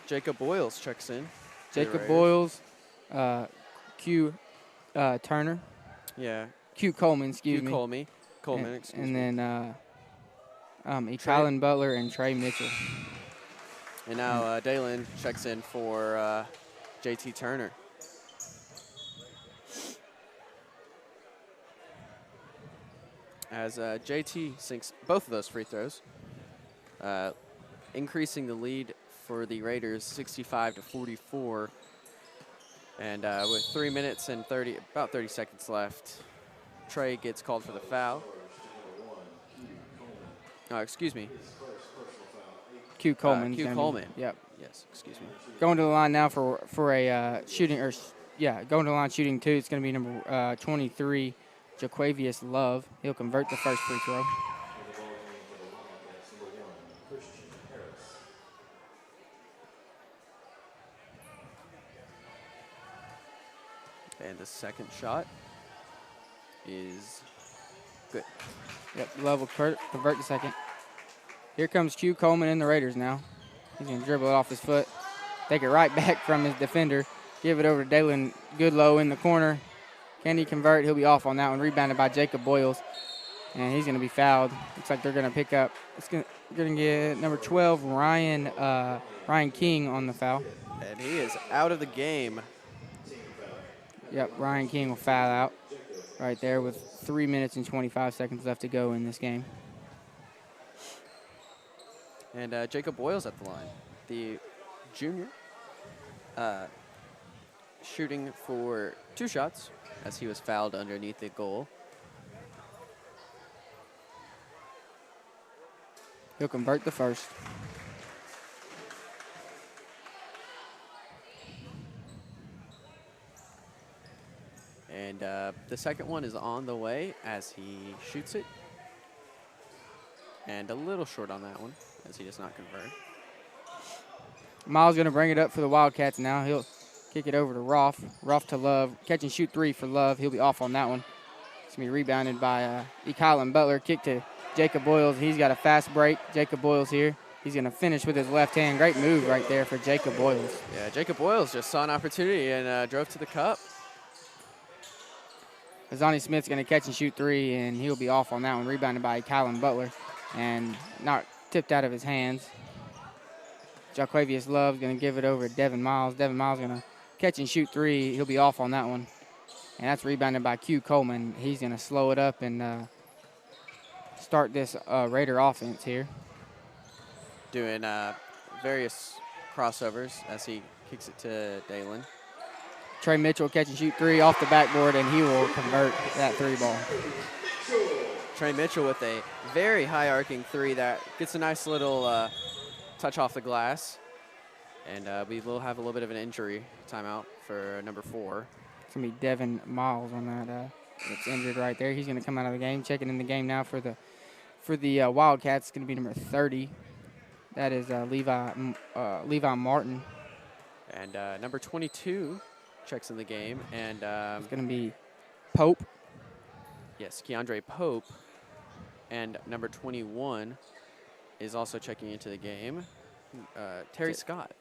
Jacob Boyles checks in. Jacob Boyles, Q Turner. Yeah. Q Coleman, excuse me. Coleman, excuse me. And then Colin Butler and Trey Mitchell. And now Dalen checks in for JT Turner. As JT sinks both of those free throws, increasing the lead for the Raiders 65-44. And with 3 minutes and about 30 seconds left, Trey gets called for the foul. Oh, excuse me. Q Coleman. Q Coleman. Yep. Yes, excuse me. Going to the line now for a shooting, going to the line shooting 2. It's going to be number 23, Jaquavius Love. He'll convert the first free throw. And the second shot is good. Yep, Love will convert the second. Here comes Q Coleman in the Raiders now. He's going to dribble it off his foot, take it right back from his defender, give it over to Dalen Goodlow in the corner. Can he convert? He'll be off on that one. Rebounded by Jacob Boyles, and he's going to be fouled. Looks like they're going to pick up. We're going to get number 12, Ryan King on the foul. And he is out of the game. Yep, Ryan King will foul out right there with 3 minutes and 25 seconds left to go in this game. And Jacob Boyles at the line, the junior. shooting for 2 shots as he was fouled underneath the goal. He'll convert the first. And the second one is on the way as he shoots it. And a little short on that one as he does not convert. Miles going to bring it up for the Wildcats now. He'll kick it over to Roth. Roth to Love. Catch and shoot 3 for Love. He'll be off on that one. It's going to be rebounded by Kylan Butler. Kick to Jacob Boyles. He's got a fast break. Jacob Boyles here. He's going to finish with his left hand. Great move right there for Jacob Boyles. Yeah, Jacob Boyles just saw an opportunity and drove to the cup. Azani Smith's going to catch and shoot 3, and he'll be off on that one. Rebounded by Kylan Butler and not tipped out of his hands. Jaquavius Love's going to give it over to Devin Miles. Devin Miles going to catch and shoot 3. He'll be off on that one. And that's rebounded by Q Coleman. He's going to slow it up and start this Raider offense here. Doing various crossovers as he kicks it to Dalen. Trey Mitchell catch and shoot 3 off the backboard, and he will convert that 3 ball. Trey Mitchell with a very high arcing 3 that gets a nice little touch off the glass. And we will have a little bit of an injury timeout for number 4. It's going to be Devin Miles on that. It's injured right there. He's going to come out of the game. Checking in the game now for the Wildcats. It's going to be number 30. That is Levi Martin. And number 22 checks in the game. And it's going to be Pope. Yes, Keandre Pope. And number 21 is also checking into the game. Terry Scott.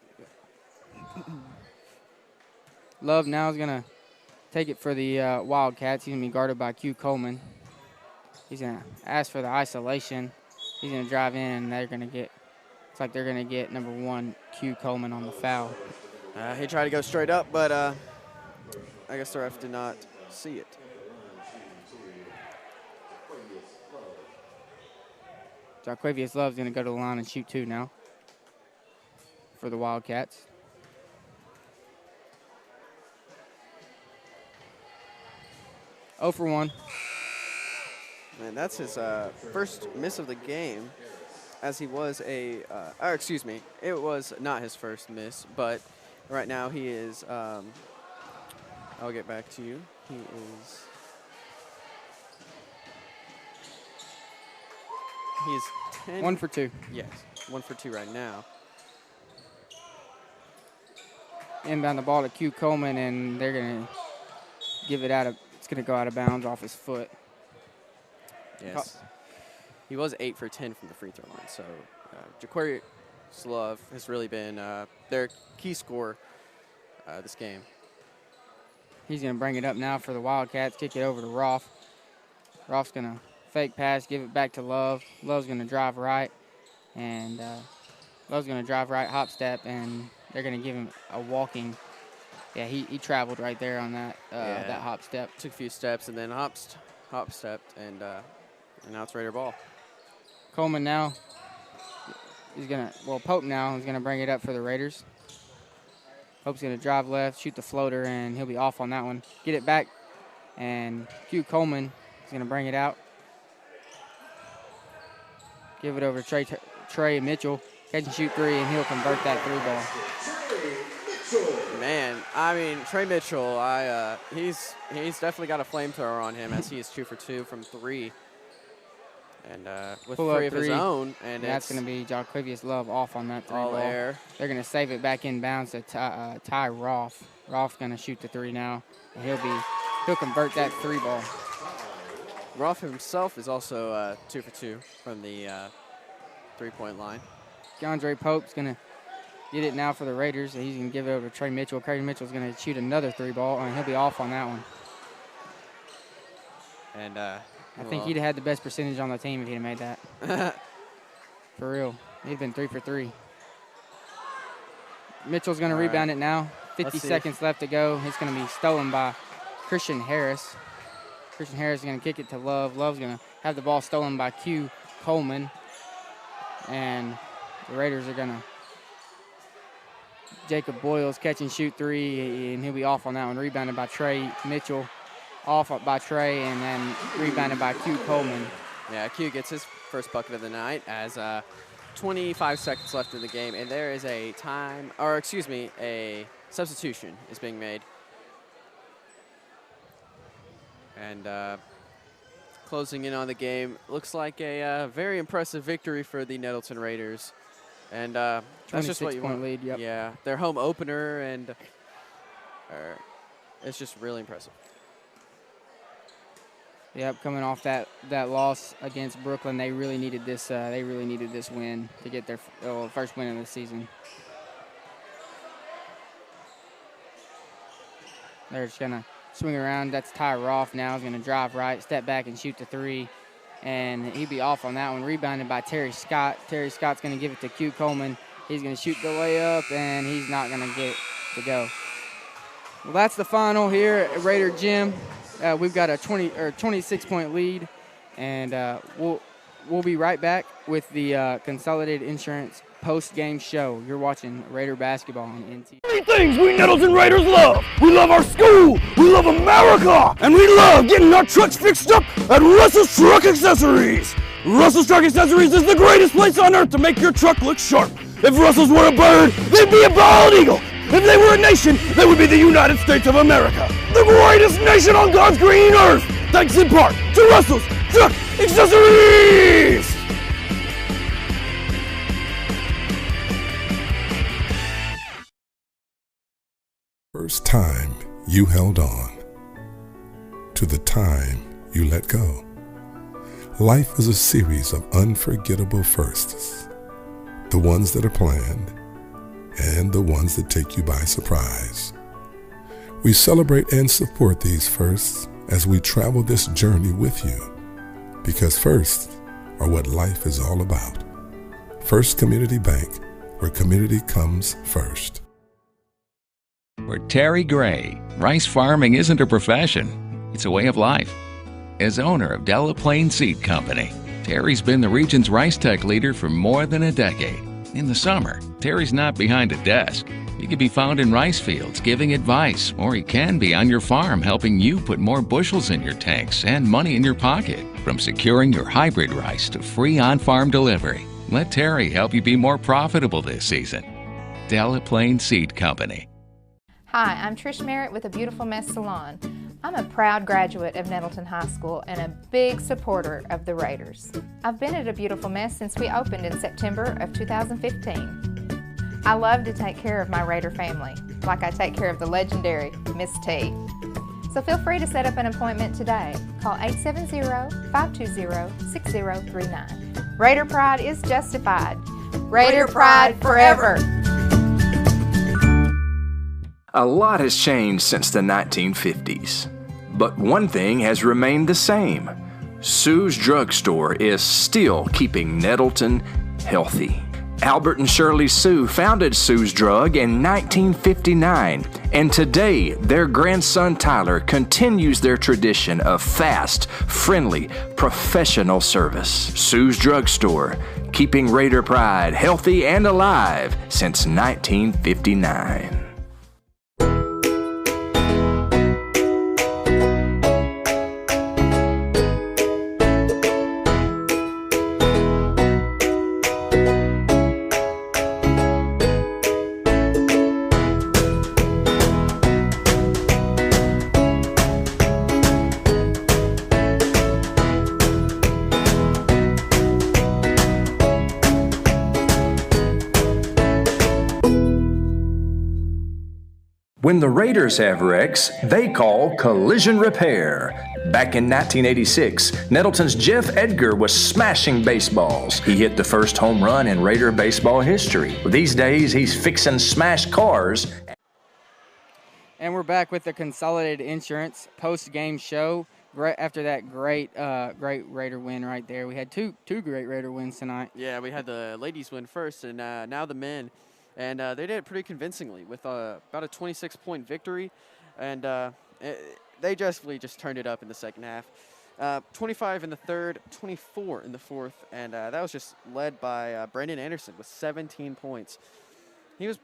Love now is going to take it for the Wildcats. He's going to be guarded by Q Coleman. He's going to ask for the isolation. He's going to drive in, and they're going to get, it's like they're going to get number 1, Q Coleman on the foul. He tried to go straight up, but I guess the ref did not see it. Jaquavius Love's going to go to the line and shoot 2 now for the Wildcats. Oh for 1. And that's his first miss of the game, as he was it was not his first miss, but right now he is, I'll get back to you. He is, he's 10. 1 for 2. Yes, 1 for 2 right now. Inbound the ball to Q Coleman, and they're going to give it out of, it's going to go out of bounds off his foot. Yes. He was 8 for 10 from the free throw line, so Jaquarius Love has really been their key scorer this game. He's going to bring it up now for the Wildcats, kick it over to Roth. Roth's going to fake pass, give it back to Love. Love's going to drive right, and Love's going to drive right, hop step, and they're going to give him a walking. Yeah, he traveled right there on that that hop step. Took a few steps and then hop stepped, and now it's Raider ball. Coleman now, Pope now is going to bring it up for the Raiders. Pope's going to drive left, shoot the floater, and he'll be off on that one. Get it back, and Q Coleman is going to bring it out. Give it over to Trey Mitchell. Catch and shoot 3, and he'll convert that 3 ball. Man, I mean, Trey Mitchell, he's definitely got a flamethrower on him, as he is 2 for 2 from 3. And with 3 of his own. And that's going to be Jaquavius Love off on that 3 all ball. Air. They're going to save it back in bounds to Ty Roth. Roth's going to shoot the 3 now, and he'll convert that 3 ball. Roth himself is also 2 for 2 from the 3-point line. Keandre Pope's going to get it now for the Raiders. He's going to give it over to Trey Mitchell. Trey Mitchell's going to shoot another 3 ball, and he'll be off on that one. And I think he'd have had the best percentage on the team if he'd have made that. For real. He'd been 3 for 3. Mitchell's going to rebound it now. 50 seconds left to go. It's going to be stolen by Christian Harris. Christian Harris is going to kick it to Love. Love's going to have the ball stolen by Q Coleman. And the Raiders are going to Jacob Boyle's catch and shoot three, and he'll be off on that one. Rebounded by Trey Mitchell, off by Trey, and then rebounded by Q Coleman. Yeah, Q gets his first bucket of the night as 25 seconds left in the game, and there is a a substitution is being made. And closing in on the game, looks like a very impressive victory for the Nettleton Raiders. And that's just what you want. Lead, yep. Yeah, their home opener, and it's just really impressive. Yep, coming off that loss against Brooklyn, they really needed this. They really needed this win to get their first win of the season. They're just gonna swing around. That's Ty Roth now. He's gonna drive right, step back, and shoot the three, and he'd be off on that one. Rebounded by Terry Scott. Terry Scott's gonna give it to Q Coleman. He's gonna shoot the layup, and he's not gonna get to go. Well, that's the final here at Raider Gym. We've got a 26-point lead, and we'll be right back with the Consolidated Insurance post-game show. You're watching Raider basketball on NT. Three things we Nettleton Raiders love. We love our school, we love America, and we love getting our trucks fixed up at Russell's Truck Accessories. Russell's Truck Accessories is the greatest place on earth to make your truck look sharp. If Russell's were a bird, they'd be a bald eagle. If they were a nation, they would be the United States of America, the greatest nation on God's green earth, thanks in part to Russell's Truck Accessories! First time you held on to the time you let go. Life is a series of unforgettable firsts, the ones that are planned and the ones that take you by surprise. We celebrate and support these firsts as we travel this journey with you, because firsts are what life is all about. First Community Bank, where community comes first. For Terry Gray, rice farming isn't a profession, it's a way of life. As owner of Delaplaine Seed Company, Terry's been the region's rice tech leader for more than a decade. In the summer, Terry's not behind a desk. He can be found in rice fields giving advice, or he can be on your farm helping you put more bushels in your tanks and money in your pocket. From securing your hybrid rice to free on-farm delivery, let Terry help you be more profitable this season. Delaplaine Seed Company. Hi, I'm Trish Merritt with A Beautiful Mess Salon. I'm a proud graduate of Nettleton High School and a big supporter of the Raiders. I've been at A Beautiful Mess since we opened in September of 2015. I love to take care of my Raider family, like I take care of the legendary Miss T. So feel free to set up an appointment today. Call 870-520-6039. Raider pride is justified. Raider pride forever. A lot has changed since the 1950s, but one thing has remained the same. Sue's Drugstore is still keeping Nettleton healthy. Albert and Shirley Sue founded Sue's Drug in 1959, and today their grandson Tyler continues their tradition of fast, friendly, professional service. Sue's Drugstore, keeping Raider pride healthy and alive since 1959. When the Raiders have wrecks, they call collision repair. Back in 1986, Nettleton's Jeff Edgar was smashing baseballs. He hit the first home run in Raider baseball history. These days, he's fixing smashed cars. And we're back with the Consolidated Insurance post-game show. Right after that great Raider win right there. We had two great Raider wins tonight. Yeah, we had the ladies win first, and now the men. And they did it pretty convincingly with about a 26-point victory. And they just turned it up in the second half. 25 in the third, 24 in the fourth. And that was just led by Brandon Anderson with 17 points. He was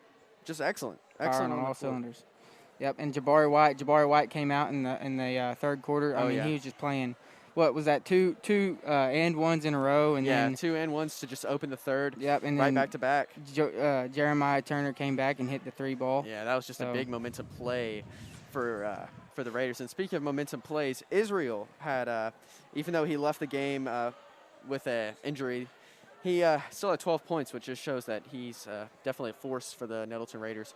just excellent. Firing Excellent on on all the floor. cylinders. Yep, and Jabari White came out in the third quarter. I mean, he was just playing. What was that? Two and ones in a row, and then 2 and ones to just open the third. Yep, and right then back to back. Jeremiah Turner came back and hit the 3 ball. Yeah, that was just a big momentum play for the Raiders. And speaking of momentum plays, Israel had, even though he left the game with an injury, he still had 12 points, which just shows that he's definitely a force for the Nettleton Raiders.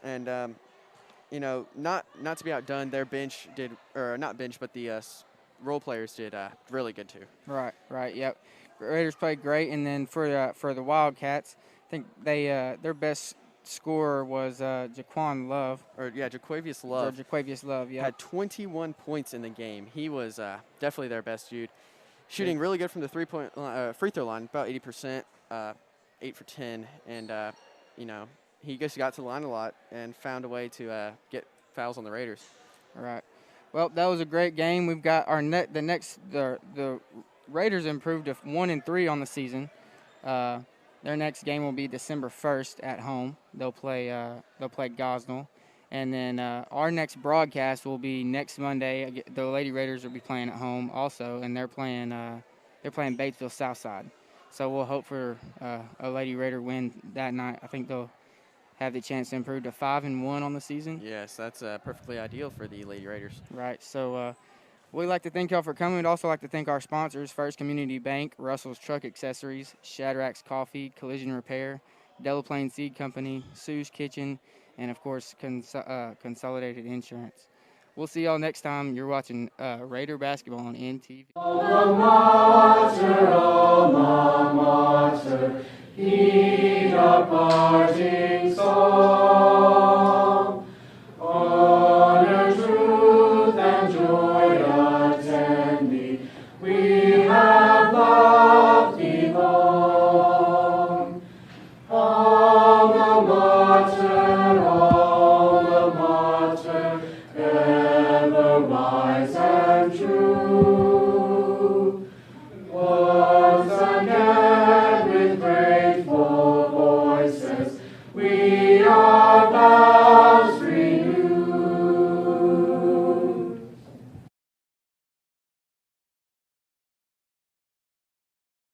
And you know, not to be outdone, their bench did, or not bench, but the role players did really good too. Right, yep. Raiders played great, and then for the Wildcats, I think their best scorer was Jaquavius Love. Yeah. Had 21 points in the game. He was definitely their best dude. Shooting really good from the free throw line, about 80%, 8 for 10, and you know, he just got to the line a lot and found a way to get fouls on the Raiders. All right. Well, that was a great game. We've got the Raiders improved to 1-3 on the season. Their next game will be December 1st at home. They'll play Gosnell, and then our next broadcast will be next Monday. The Lady Raiders will be playing at home also, and they're playing Batesville Southside. So we'll hope for a Lady Raider win that night. I think they'll have the chance to improve to 5-1 on the season. Yes, that's perfectly ideal for the Lady Raiders. Right. So we'd like to thank y'all for coming. We'd also like to thank our sponsors: First Community Bank, Russell's Truck Accessories, Shadrachs Coffee, Collision Repair, Delaplaine Seed Company, Sue's Kitchen, and of course Consolidated Insurance. We'll see y'all next time. You're watching Raider basketball on NTV. Alma mater, heed our parting song.